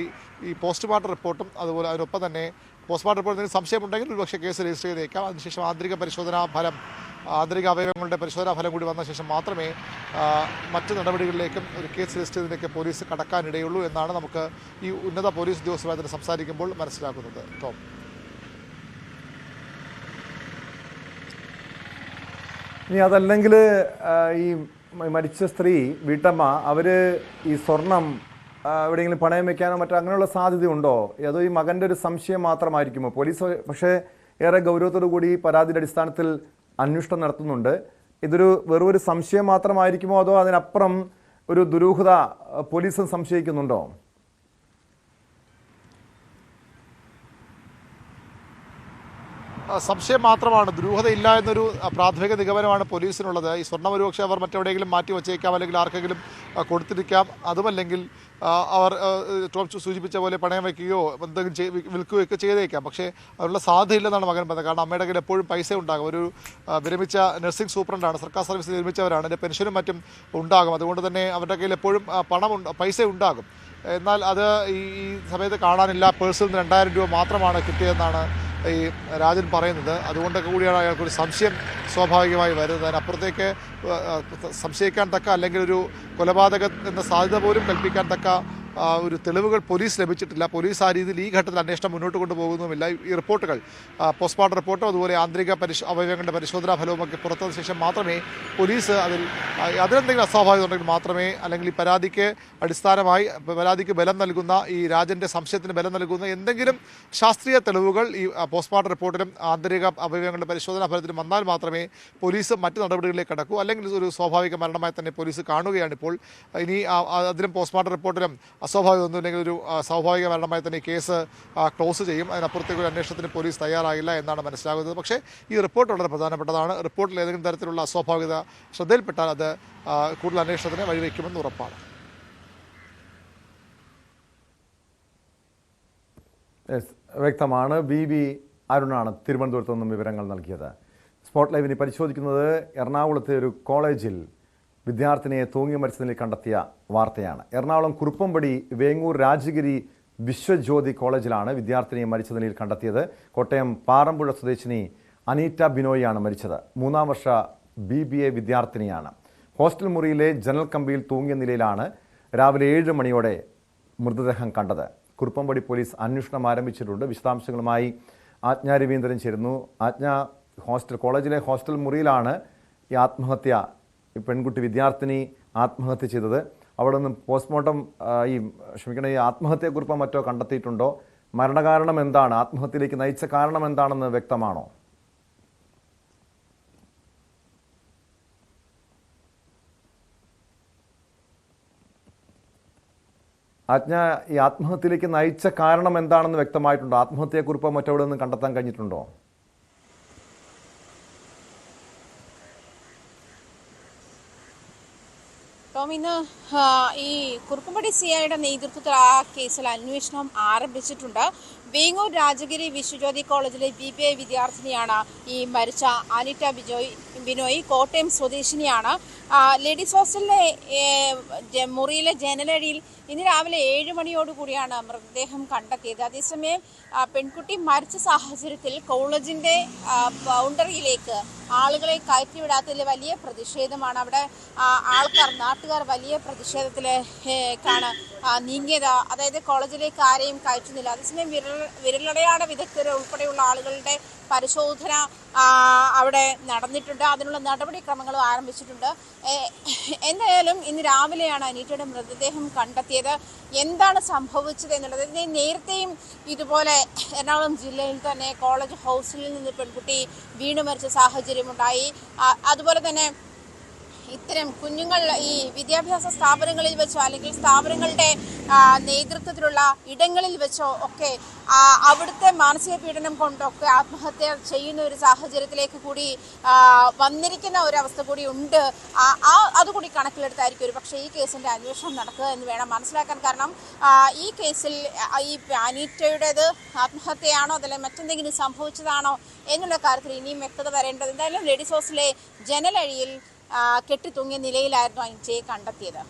ഈ പോസ്റ്റ്മോർട്ടം റിപ്പോർട്ടും അതുപോലെ അതിനൊപ്പം തന്നെ പോസ്റ്റ്മോർട്ടം റിപ്പോർട്ടിന് സംശയമുണ്ടെങ്കിൽ ഒരുപക്ഷെ കേസ് രജിസ്റ്റർ ചെയ്തേക്കാം. അതിനുശേഷം ആന്തരിക അവയവങ്ങളുടെ പരിശോധനാ ഫലം കൂടി വന്ന ശേഷം മാത്രമേ മറ്റ് നടപടികളിലേക്കും ഒരു കേസ് രജിസ്റ്റർ ചെയ്തതിലേക്ക് പോലീസ് കടക്കാനിടയുള്ളൂ എന്നാണ് നമുക്ക് ഈ ഉന്നത പോലീസ് ഉദ്യോഗസ്ഥരുമായി സംസാരിക്കുമ്പോൾ മനസ്സിലാക്കുന്നത്. ടോം, ഇനി അതല്ലെങ്കിൽ ഈ മരിച്ച സ്ത്രീ വീട്ടമ്മ അവർ ഈ സ്വർണം എവിടെയെങ്കിലും പണയം വെക്കാനോ മറ്റോ അങ്ങനെയുള്ള സാധ്യതയുണ്ടോ? അതോ ഈ മകൻ്റെ ഒരു സംശയം മാത്രമായിരിക്കുമോ? പോലീസ് പക്ഷേ ഏറെ ഗൗരവത്തോടു കൂടി പരാതിയുടെ അടിസ്ഥാനത്തിൽ അന്വേഷണം നടത്തുന്നുണ്ട്. ഇതൊരു വെറൊരു സംശയം മാത്രമായിരിക്കുമോ അതോ അതിനപ്പുറം ഒരു ദുരൂഹത പോലീസും സംശയിക്കുന്നുണ്ടോ? സംശയം മാത്രമാണ്, ദുരൂഹതയില്ല എന്നൊരു പ്രാഥമിക നിഗമനമാണ് പോലീസിനുള്ളത്. ഈ സ്വർണ്ണം ഒരുപക്ഷെ അവർ മറ്റെവിടെയെങ്കിലും മാറ്റി വച്ചേക്കാം, അല്ലെങ്കിൽ ആർക്കെങ്കിലും കൊടുത്തിരിക്കാം. അതുമല്ലെങ്കിൽ അവർ ടോം സൂചിപ്പിച്ച പോലെ പണയം വയ്ക്കുകയോ എന്തെങ്കിലും വിൽക്കുകയൊക്കെ ചെയ്തേക്കാം. പക്ഷേ അതിനുള്ള സാധ്യതയില്ലെന്നാണ് മകൻ പറഞ്ഞത്. കാരണം അമ്മയുടെ കയ്യിൽ എപ്പോഴും പൈസ ഉണ്ടാകും. ഒരു വിരമിച്ച നഴ്സിംഗ് സൂപ്രണ്ടാണ്, സർക്കാർ സർവീസിൽ വിരമിച്ചവരാണ്, എൻ്റെ പെൻഷനും മറ്റും ഉണ്ടാകും. അതുകൊണ്ട് തന്നെ അവരുടെ കയ്യിൽ എപ്പോഴും പൈസ ഉണ്ടാകും. എന്നാൽ അത് ഈ സമയത്ത് കാണാനില്ല. പേഴ്സിൽ നിന്ന് 2000 രൂപ മാത്രമാണ് കിട്ടിയതെന്നാണ് ഈ രാജൻ പറയുന്നത്. അതുകൊണ്ടൊക്കെ കൂടിയാണ് അയാൾക്കൊരു സംശയം സ്വാഭാവികമായി വരുന്നത്. അതിനപ്പുറത്തേക്ക് സംശയിക്കാൻ തക്ക, അല്ലെങ്കിൽ ഒരു കൊലപാതകം എന്ന സാധ്യത പോലും കൽപ്പിക്കാൻ തക്ക ഒരു തെളിവുകൾ പോലീസ് ലഭിച്ചിട്ടില്ല. പോലീസ് ആ രീതിയിൽ ഈ ഘട്ടത്തിൽ അന്വേഷണം മുന്നോട്ട് കൊണ്ടുപോകുന്നുമില്ല. ഈ റിപ്പോർട്ടുകൾ, പോസ്റ്റ്മോർട്ടം റിപ്പോർട്ടും അതുപോലെ ആന്തരിക അവയവങ്ങളുടെ പരിശോധനാ ഫലവുമൊക്കെ പുറത്തുവന്ന ശേഷം മാത്രമേ പോലീസ് അതിലെന്തെങ്കിലും അസ്വാഭാവികത ഉണ്ടെങ്കിൽ മാത്രമേ, അല്ലെങ്കിൽ ഈ പരാതിക്ക് അടിസ്ഥാനമായി പരാതിക്ക് ബലം നൽകുന്ന, ഈ രാജൻ്റെ സംശയത്തിന് ബലം നൽകുന്ന എന്തെങ്കിലും ശാസ്ത്രീയ തെളിവുകൾ ഈ പോസ്റ്റ്മോർട്ടം റിപ്പോർട്ടിലും ആന്തരിക അവയവങ്ങളുടെ പരിശോധനാ ഫലത്തിലും വന്നാൽ മാത്രമേ പോലീസ് മറ്റ് നടപടികളിലേക്ക് കടക്കൂ. അല്ലെങ്കിൽ ഒരു സ്വാഭാവിക മരണമായി തന്നെ പോലീസ് കാണുകയാണിപ്പോൾ. ഇനി അതിലും പോസ്റ്റ്മോർട്ടം റിപ്പോർട്ടിലും അസ്വാഭാവികമൊന്നുമില്ലെങ്കിൽ ഒരു സ്വാഭാവിക മരണമായി തന്നെ ഈ കേസ് ക്ലോസ് ചെയ്യും. അതിനപ്പുറത്തേക്ക് ഒരു അന്വേഷണത്തിന് പോലീസ് തയ്യാറായില്ല എന്നാണ് മനസ്സിലാകുന്നത്. പക്ഷേ ഈ റിപ്പോർട്ട് വളരെ പ്രധാനപ്പെട്ടതാണ്. റിപ്പോർട്ടിൽ ഏതെങ്കിലും തരത്തിലുള്ള അസ്വാഭാവികത ശ്രദ്ധയിൽപ്പെട്ടാൽ അത് കൂടുതൽ അന്വേഷണത്തിന് വഴിവെക്കുമെന്ന് ഉറപ്പാണ്. വ്യക്തമാണ്. ബി അരുണാണ് തിരുവനന്തപുരത്ത് നിന്നും വിവരങ്ങൾ നൽകിയത്. സ്പോട്ട് ലൈവിനെ പരിശോധിക്കുന്നത് എറണാകുളത്തെ ഒരു കോളേജിൽ വിദ്യാർത്ഥിനിയെ തൂങ്ങി മരിച്ച നിലയിൽ കണ്ടെത്തിയ വാർത്തയാണ്. എറണാകുളം കുറുപ്പംപടി വേങ്ങൂർ രാജഗിരി വിശ്വജ്യോതി കോളേജിലാണ് വിദ്യാർത്ഥിനിയെ മരിച്ച നിലയിൽ കണ്ടെത്തിയത്. കോട്ടയം പാറമ്പുഴ സ്വദേശിനി അനീറ്റ ബിനോയിയാണ് മരിച്ചത്. 3ാം വർഷ BBA വിദ്യാർത്ഥിനിയാണ്. ഹോസ്റ്റൽ മുറിയിലെ ജനൽ കമ്പിയിൽ തൂങ്ങിയ നിലയിലാണ് രാവിലെ 7 മണിയോടെ മൃതദേഹം കണ്ടത്. കുറുപ്പംപടി പോലീസ് അന്വേഷണം ആരംഭിച്ചിട്ടുണ്ട്. വിശദാംശങ്ങളുമായി ആജ്ഞ രവീന്ദ്രൻ ചേരുന്നു. ആജ്ഞ, കോളേജിലെ ഹോസ്റ്റൽ മുറിയിലാണ് ഈ പെൺകുട്ടി വിദ്യാർത്ഥിനി ആത്മഹത്യ ചെയ്തത്. അവിടെ നിന്ന് പോസ്റ്റ്മോർട്ടം ഈ ആത്മഹത്യയെക്കുറിപ്പോ മറ്റോ കണ്ടെത്തിയിട്ടുണ്ടോ? മരണകാരണം എന്താണ്? ആത്മഹത്യയിലേക്ക് നയിച്ച കാരണം എന്താണെന്ന് വ്യക്തമാണോ? ആജ്ഞ, ഈ ആത്മഹത്യയിലേക്ക് നയിച്ച കാരണം എന്താണെന്ന് വ്യക്തമായിട്ടുണ്ടോ? ആത്മഹത്യയെക്കുറിപ്പോ മറ്റവിടെ നിന്ന് കണ്ടെത്താൻ കഴിഞ്ഞിട്ടുണ്ടോ? ടോം, ഇന്ന് ഈ കുറുപ്പംപടി CIയുടെ നേതൃത്വത്തിൽ ആ കേസിൽ അന്വേഷണം ആരംഭിച്ചിട്ടുണ്ട്. വേങ്ങൂർ രാജഗിരി വിശ്വജ്യോതി കോളേജിലെ BBA വിദ്യാർത്ഥിനിയാണ് ഈ മരിച്ച അനിറ്റ ബിനോയ്. കോട്ടയം സ്വദേശിനിയാണ്. ലേഡീസ് ഹോസ്റ്റലിലെ മുറിയിലെ ജനലടിയിൽ ഇന്ന് രാവിലെ 7 മണിയോടുകൂടിയാണ് മൃതദേഹം കണ്ടെത്തിയത്. അതേസമയം പെൺകുട്ടി മരിച്ച സാഹചര്യത്തിൽ കോളേജിന്റെ ബൗണ്ടറിയിലേക്ക് ആളുകളെ കയറ്റിവിടാത്തതിൽ വലിയ പ്രതിഷേധമാണ്. അവിടെ നാട്ടുകാർ വലിയ പ്രതിഷേധത്തിലേക്കാണ് നീങ്ങിയത്. അതായത് കോളേജിലേക്ക് ആരെയും കയറ്റുന്നില്ല. അതേസമയം വിരലടയാള വിദഗ്ധർ ഉൾപ്പെടെയുള്ള ആളുകളുടെ പരിശോധന അവിടെ നടന്നിട്ടുണ്ട്. അതിനുള്ള നടപടിക്രമങ്ങളും ആരംഭിച്ചിട്ടുണ്ട്. എന്തായാലും ഇന്ന് രാവിലെയാണ് അനീറ്റയുടെ മൃതദേഹം കണ്ടെത്തിയത്. എന്താണ് സംഭവിച്ചത് എന്നുള്ളത്, നേരത്തെയും ഇതുപോലെ എറണാകുളം ജില്ലയിൽ തന്നെ കോളേജ് ഹോസ്റ്റലിൽ നിന്ന് പെൺകുട്ടി വീണു മരിച്ച സാഹചര്യമുണ്ടായി. അതുപോലെ തന്നെ ഇത്തരം കുഞ്ഞുങ്ങൾ ഈ വിദ്യാഭ്യാസ സ്ഥാപനങ്ങളിൽ വെച്ചോ അല്ലെങ്കിൽ സ്ഥാപനങ്ങളുടെ നേതൃത്വത്തിലുള്ള ഇടങ്ങളിൽ വെച്ചോ ഒക്കെ അവിടുത്തെ മാനസിക പീഡനം കൊണ്ടൊക്കെ ആത്മഹത്യ ചെയ്യുന്ന ഒരു സാഹചര്യത്തിലേക്ക് കൂടി വന്നിരിക്കുന്ന ഒരവസ്ഥ കൂടി ഉണ്ട്. അതുകൂടി കണക്കിലെടുത്തായിരിക്കും ഒരു പക്ഷേ ഈ കേസിന്റെ അന്വേഷണം നടക്കുക എന്ന് വേണം മനസ്സിലാക്കാൻ. കാരണം ഈ കേസിൽ ഈ അനീറ്റയുടേത് ആത്മഹത്യയാണോ അതല്ലെങ്കിൽ മറ്റെന്തെങ്കിലും സംഭവിച്ചതാണോ എന്നുള്ള കാര്യത്തിൽ ഇനിയും വ്യക്തത വരേണ്ടത്. എന്തായാലും ലേഡീസ് ഹോസ്റ്റലിലെ ജനലഴിയിൽ കെട്ടിത്തൂങ്ങിയ നിലയിലായിരുന്നു അനീറ്റയെ കണ്ടെത്തിയത്.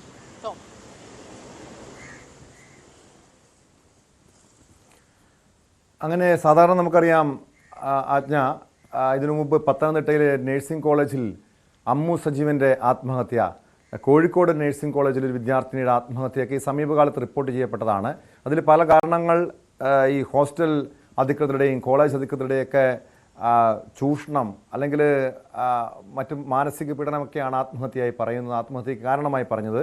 അങ്ങനെ സാധാരണ നമുക്കറിയാം ആജ്ഞ, ഇതിനു മുമ്പ് പത്തനംതിട്ടയിലെ നഴ്സിംഗ് കോളേജിൽ അമ്മു സജീവൻ്റെ ആത്മഹത്യ, കോഴിക്കോട് നഴ്സിംഗ് കോളേജിൽ ഒരു വിദ്യാർത്ഥിനിയുടെ ആത്മഹത്യയൊക്കെ ഈ സമീപകാലത്ത് റിപ്പോർട്ട് ചെയ്യപ്പെട്ടതാണ്. അതിൽ പല കാരണങ്ങൾ ഈ ഹോസ്റ്റൽ അധികൃതരുടെയും കോളേജ് അധികൃതരുടെയൊക്കെ ചൂഷണം അല്ലെങ്കിൽ മറ്റു മാനസിക പീഡനമൊക്കെയാണ് ആത്മഹത്യയായി പറയുന്നത്, ആത്മഹത്യയ്ക്ക് കാരണമായി പറഞ്ഞത്.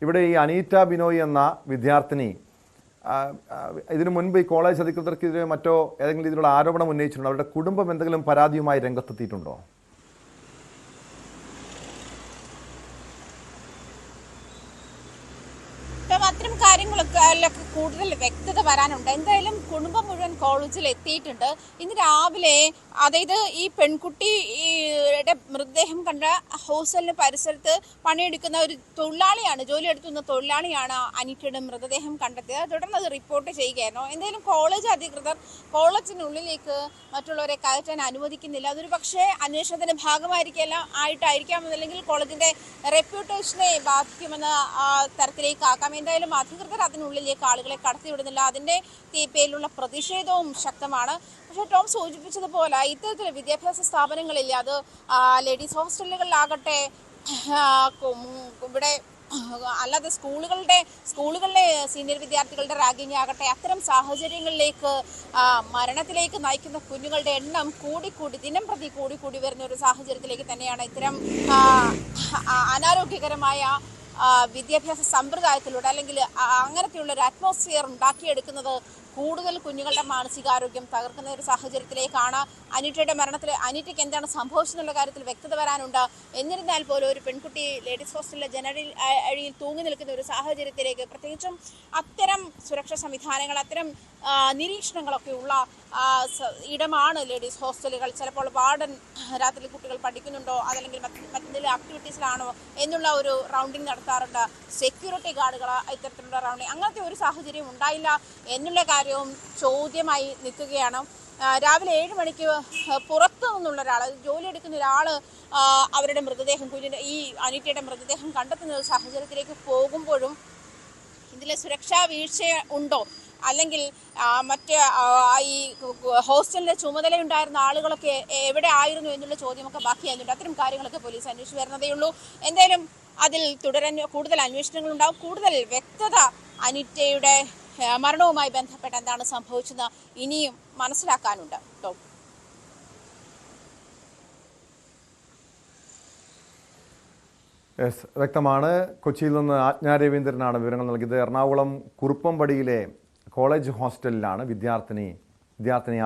ഇവിടെ ഈ അനീറ്റ ബിനോയ് എന്ന വിദ്യാർത്ഥിനി ഇതിനു മുൻപ് ഈ കോളേജ് അധികൃതർക്കെതിരെ മറ്റോ ഏതെങ്കിലും രീതിയിലുള്ള ആരോപണം ഉന്നയിച്ചിട്ടുണ്ടോ? അവരുടെ കുടുംബം എന്തെങ്കിലും പരാതിയുമായി രംഗത്തെത്തിയിട്ടുണ്ടോ? അത്തരം കാര്യങ്ങളൊക്കെ കൂടുതൽ വ്യക്തത വരാനുണ്ട്. എന്തായാലും കുടുംബം മുഴുവൻ കോളേജിൽ എത്തിയിട്ടുണ്ട്. ഇന്ന് രാവിലെ, അതായത് ഈ പെൺകുട്ടിയുടെ മൃതദേഹം കണ്ട ഹോസ്റ്റലിന് പരിസരത്ത് പണിയെടുക്കുന്ന ഒരു തൊഴിലാളിയാണ്, ജോലി എടുത്തുന്ന തൊഴിലാളിയാണ് അനീറ്റയുടെ മൃതദേഹം കണ്ടെത്തിയത്. തുടർന്ന് അത് റിപ്പോർട്ട് ചെയ്യുകയായിരുന്നു. എന്തായാലും കോളേജ് അധികൃതർ കോളേജിനുള്ളിലേക്ക് മറ്റുള്ളവരെ കയറ്റാൻ അനുവദിക്കുന്നില്ല. അതൊരു പക്ഷേ അന്വേഷണത്തിന്റെ ഭാഗമായിരിക്കാം, അല്ലെങ്കിൽ കോളേജിന്റെ റെപ്യൂട്ടേഷനെ ബാധിക്കുമെന്ന തരത്തിലേക്ക് ആക്കാം. എന്തായാലും അധികൃതർ അതിനുള്ളിലേക്ക് ആളുകളെ കടത്തിവിടുന്നില്ല. അതിന്റെ പേരിലുള്ള പ്രതിഷേധവും ശക്തമാണ്. പക്ഷേ ടോം സൂചിപ്പിച്ചതുപോലെ ഇത്തരത്തിലുള്ള വിദ്യാഭ്യാസ സ്ഥാപനങ്ങളിൽ, അത് ലേഡീസ് ഹോസ്റ്റലുകളിലാകട്ടെ, ഇവിടെ അല്ലാതെ സ്കൂളുകളിലെ സീനിയർ വിദ്യാർത്ഥികളുടെ റാഗിംഗ് ആകട്ടെ, അത്തരം സാഹചര്യങ്ങളിലേക്ക് മരണത്തിലേക്ക് നയിക്കുന്ന കുഞ്ഞുങ്ങളുടെ എണ്ണം ദിനം പ്രതി കൂടി വരുന്ന ഒരു സാഹചര്യത്തിലേക്ക് തന്നെയാണ് ഇത്തരം അനാരോഗ്യകരമായ വിദ്യാഭ്യാസ സമ്പ്രദായത്തിലൂടെ, അല്ലെങ്കിൽ അങ്ങനത്തെയുള്ള ഒരു അറ്റ്മോസ്ഫിയർ ഉണ്ടാക്കിയെടുക്കുന്നത് കൂടുതൽ കുഞ്ഞുങ്ങളുടെ മാനസികാരോഗ്യം തകർക്കുന്ന ഒരു സാഹചര്യത്തിലേക്കാണ്. അനീറ്റയുടെ മരണത്തിൽ അനീറ്റയ്ക്ക് എന്താണ് സംഭവിച്ചെന്നുള്ള കാര്യത്തിൽ വ്യക്തത വരാനുണ്ട്. എന്നിരുന്നാൽ പോലും ഒരു പെൺകുട്ടി ലേഡീസ് ഹോസ്റ്റലിലെ ജനറൽ അഴിയിൽ തൂങ്ങി നിൽക്കുന്ന ഒരു സാഹചര്യത്തിലേക്ക്, പ്രത്യേകിച്ചും അത്തരം സുരക്ഷാ സംവിധാനങ്ങൾ, അത്തരം നിരീക്ഷണങ്ങളൊക്കെ ഉള്ള ഇടമാണ് ലേഡീസ് ഹോസ്റ്റലുകൾ. ചിലപ്പോൾ വാർഡൻ രാത്രി കുട്ടികൾ പഠിക്കുന്നുണ്ടോ, അതല്ലെങ്കിൽ മറ്റെന്തെങ്കിലും ആക്ടിവിറ്റീസിലാണോ എന്നുള്ള ഒരു റൗണ്ടിങ് നടത്താറുണ്ട്. സെക്യൂരിറ്റി ഗാർഡുകൾ ഇത്തരത്തിലുള്ള റൗണ്ടിങ്, അങ്ങനത്തെ ഒരു സാഹചര്യം ഉണ്ടായില്ല എന്നുള്ള കാര്യവും ചോദ്യമായി നിൽക്കുകയാണ്. രാവിലെ 7 മണിക്ക് പുറത്തു നിന്നുള്ള ഒരാൾ, ജോലി എടുക്കുന്ന ഒരാൾ അവരുടെ മൃതദേഹം, ഈ അനീറ്റയുടെ മൃതദേഹം കണ്ടെത്തുന്ന ഒരു സാഹചര്യത്തിലേക്ക് പോകുമ്പോഴും ഇതിലെ സുരക്ഷാ വീഴ്ച ഉണ്ടോ, അല്ലെങ്കിൽ മറ്റ് ഈ ഹോസ്റ്റലിന്റെ ചുമതലയുണ്ടായിരുന്ന ആളുകളൊക്കെ എവിടെ ആയിരുന്നു എന്നുള്ള ചോദ്യമൊക്കെ ബാക്കിയായിരുന്നുണ്ട്. അത്തരം കാര്യങ്ങളൊക്കെ പോലീസ് അന്വേഷിച്ച് വരുന്നതേയുള്ളൂ. എന്തായാലും അതിൽ കൂടുതൽ അന്വേഷണങ്ങൾ ഉണ്ടാവും. കൂടുതൽ വ്യക്തത അനീറ്റയുടെ മരണവുമായി ബന്ധപ്പെട്ട് എന്താണ് സംഭവിച്ചത് ഇനിയും മനസ്സിലാക്കാനുണ്ട്. വ്യക്തമാണ്. കൊച്ചിയിൽ നിന്ന് ആജ്ഞാ രവീന്ദ്രനാണ് വിവരങ്ങൾ നൽകിയത്. എറണാകുളം കുറുപ്പംപടിയിലെ കോളേജ് ഹോസ്റ്റലിലാണ് വിദ്യാർത്ഥിനി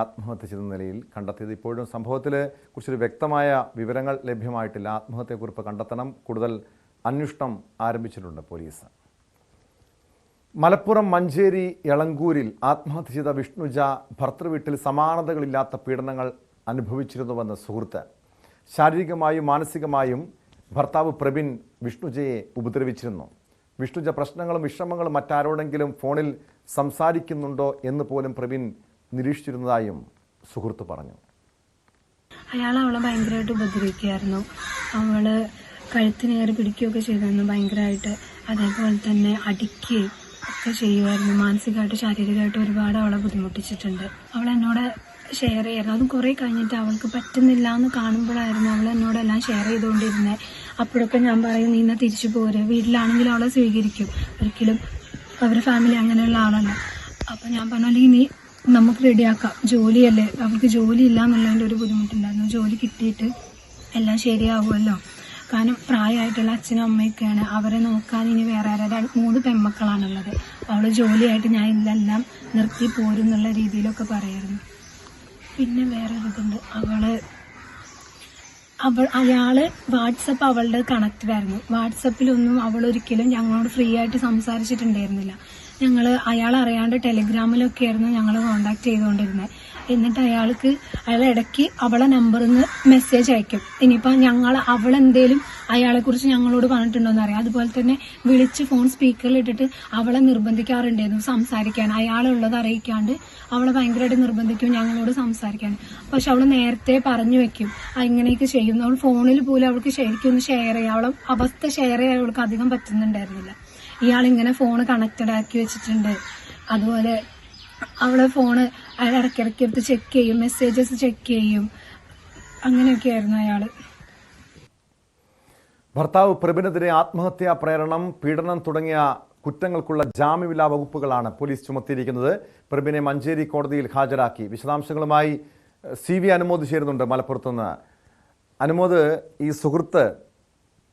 ആത്മഹത്യ ചെയ്ത നിലയിൽ കണ്ടെത്തിയത്. ഇപ്പോഴും സംഭവത്തിൽ കുറിച്ചൊരു വ്യക്തമായ വിവരങ്ങൾ ലഭ്യമായിട്ടില്ല. ആത്മഹത്യക്കുറിപ്പ് കണ്ടെത്തണം. കൂടുതൽ അന്വേഷണം ആരംഭിച്ചിട്ടുണ്ട് പോലീസ്. മലപ്പുറം മഞ്ചേരി എളങ്കൂരിൽ ആത്മഹത്യ ചെയ്ത വിഷ്ണുജ ഭർത്തൃവീട്ടിൽ സമാനതകളില്ലാത്ത പീഡനങ്ങൾ അനുഭവിച്ചിരുന്നുവെന്ന് സുഹൃത്ത്. ശാരീരികമായും മാനസികമായും ഭർത്താവ് പ്രബിൻ വിഷ്ണുജയെ ഉപദ്രവിച്ചിരുന്നു. വിഷ്ണുജ പ്രശ്നങ്ങളും വിഷമങ്ങളും മറ്റാരോടെങ്കിലും ഫോണിൽ സംസാരിക്കുന്നുണ്ടോ എന്ന് പോലും പ്രബിൻ നിരീക്ഷിച്ചിരുന്നതായും സുഹൃത്ത് പറഞ്ഞു. അയാൾ അവളെ ഭയങ്കരമായിട്ട് ഉപദ്രവിക്കുകയായിരുന്നു. അവള് കഴുത്തിനേറി പിടിക്കുകയൊക്കെ ചെയ്തിരുന്നു ഭയങ്കരമായിട്ട്. അതേപോലെ തന്നെ അടിക്കുകയും ഒക്കെ ചെയ്യുമായിരുന്നു. മാനസികമായിട്ട് ശാരീരികമായിട്ട് ഒരുപാട് അവളെ ബുദ്ധിമുട്ടിച്ചിട്ടുണ്ട്. അവൾ എന്നോട് ഷെയർ ചെയ്യായിരുന്നു. അതും കുറെ കഴിഞ്ഞിട്ട് അവൾക്ക് പറ്റുന്നില്ല എന്ന് കാണുമ്പോഴായിരുന്നു അവൾ എന്നോടെല്ലാം ഷെയർ ചെയ്തുകൊണ്ടിരുന്നത്. അപ്പോഴൊക്കെ ഞാൻ പറയും, നീ ഇന്ന് തിരിച്ചു പോരെ, വീട്ടിലാണെങ്കിൽ അവളെ സ്വീകരിക്കും, ഒരിക്കലും അവരുടെ ഫാമിലി അങ്ങനെയുള്ള ആളല്ല. അപ്പം ഞാൻ പറഞ്ഞു, നീ നമുക്ക് റെഡിയാക്കാം, ജോലിയല്ലേ, അവൾക്ക് ജോലി ഇല്ല എന്നുള്ളതിൻ്റെ ഒരു ബുദ്ധിമുട്ടുണ്ടായിരുന്നു. ജോലി കിട്ടിയിട്ട് എല്ലാം ശരിയാവുമല്ലോ. കാരണം പ്രായമായിട്ടുള്ള അച്ഛനും അമ്മയൊക്കെയാണ്, അവരെ നോക്കാൻ ഇനി വേറെ 3 പെൺമക്കളാണുള്ളത്. അവള് ജോലിയായിട്ട് ഞാൻ ഇതെല്ലാം നിർത്തി പോരുന്നുള്ള രീതിയിലൊക്കെ പറയായിരുന്നു. പിന്നെ വേറൊരിതുണ്ട്, അയാള് വാട്സപ്പ് അവളുടെ കണക്റ്റഡ് ആയിരുന്നു. വാട്സപ്പിലൊന്നും അവൾ ഒരിക്കലും ഞങ്ങളോട് ഫ്രീ ആയിട്ട് സംസാരിച്ചിട്ടുണ്ടായിരുന്നില്ല. അയാൾ അറിയാണ്ട് ടെലിഗ്രാമിലൊക്കെ ആയിരുന്നു ഞങ്ങൾ കോണ്ടാക്ട് ചെയ്തുകൊണ്ടിരുന്നത്. എന്നിട്ട് അയാൾ ഇടയ്ക്ക് അവളെ നമ്പറിൽ നിന്ന് മെസ്സേജ് അയക്കും. ഇനിയിപ്പോൾ അവളെന്തേലും അയാളെ കുറിച്ച് ഞങ്ങളോട് പറഞ്ഞിട്ടുണ്ടോന്ന് അറിയാം. അതുപോലെ തന്നെ വിളിച്ച് ഫോൺ സ്പീക്കറിൽ ഇട്ടിട്ട് അവളെ നിർബന്ധിക്കാറുണ്ടായിരുന്നു സംസാരിക്കാൻ. അയാളുള്ളത് അറിയിക്കാണ്ട് അവളെ ഭയങ്കരമായിട്ട് നിർബന്ധിക്കും ഞങ്ങളോട് സംസാരിക്കാൻ. പക്ഷെ അവൾ നേരത്തെ പറഞ്ഞു വെക്കും ഇങ്ങനെയൊക്കെ ചെയ്യും. അവൾ ഫോണിൽ പോലും അവൾക്ക് ശരിക്കും ഒന്ന് ഷെയർ ചെയ്യാം, അവളെ അവസ്ഥ ഷെയർ ചെയ്യാൻ അവൾക്ക് അധികം പറ്റുന്നുണ്ടായിരുന്നില്ല. ഇയാളിങ്ങനെ ഫോണ് കണക്റ്റഡ് ആക്കി വെച്ചിട്ടുണ്ട്. അതുപോലെ അവളെ ഫോണ് അയാൾ ഇടയ്ക്കിടയ്ക്ക് എടുത്ത് ചെക്ക് ചെയ്യും, മെസ്സേജസ് ചെക്ക് ചെയ്യും. അങ്ങനെയൊക്കെയായിരുന്നു അയാള്. ഭർത്താവ് പ്രബിനെതിരെ ആത്മഹത്യാ പ്രേരണം, പീഡനം തുടങ്ങിയ കുറ്റങ്ങൾക്കുള്ള ജാമ്യമില്ലാ വകുപ്പുകളാണ് പോലീസ് ചുമത്തിയിരിക്കുന്നത്. പ്രബിനെ മഞ്ചേരി കോടതിയിൽ ഹാജരാക്കി. വിശദാംശങ്ങളുമായി CV അനുമോദ് ചേരുന്നുണ്ട് മലപ്പുറത്തുനിന്ന്. അനുമോദ്, ഈ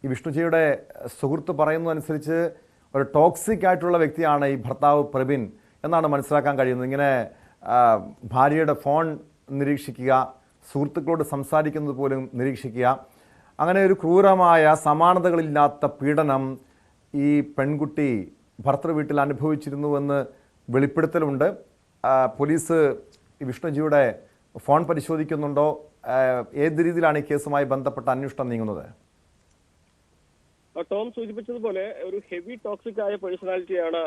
വിഷ്ണുജയുടെ സുഹൃത്ത് പറയുന്നതനുസരിച്ച് ഒരു ടോക്സിക് ആയിട്ടുള്ള വ്യക്തിയാണ് ഈ ഭർത്താവ് പ്രബിൻ എന്നാണ് മനസ്സിലാക്കാൻ കഴിയുന്നത്. ഇങ്ങനെ ഭാര്യയുടെ ഫോൺ നിരീക്ഷിക്കുക, സുഹൃത്തുക്കളോട് സംസാരിക്കുന്നത് പോലും നിരീക്ഷിക്കുക, അങ്ങനെ ഒരു ക്രൂരമായ സമാനതകളില്ലാത്ത പീഡനം ഈ പെൺകുട്ടി ഭർത്തൃ വീട്ടിൽ അനുഭവിച്ചിരുന്നുവെന്ന് വെളിപ്പെടുത്തലുണ്ട്. Police വിഷ്ണുജിയുടെ phone പരിശോധിക്കുന്നുണ്ടോ? ഏത് രീതിയിലാണ് ഈ കേസുമായി ബന്ധപ്പെട്ട അന്വേഷണം നീങ്ങുന്നത്? ടോം സൂചിപ്പിച്ചതുപോലെ ഒരു ഹെവി ടോക്സിക് ആയ പേഴ്സണാലിറ്റിയാണ്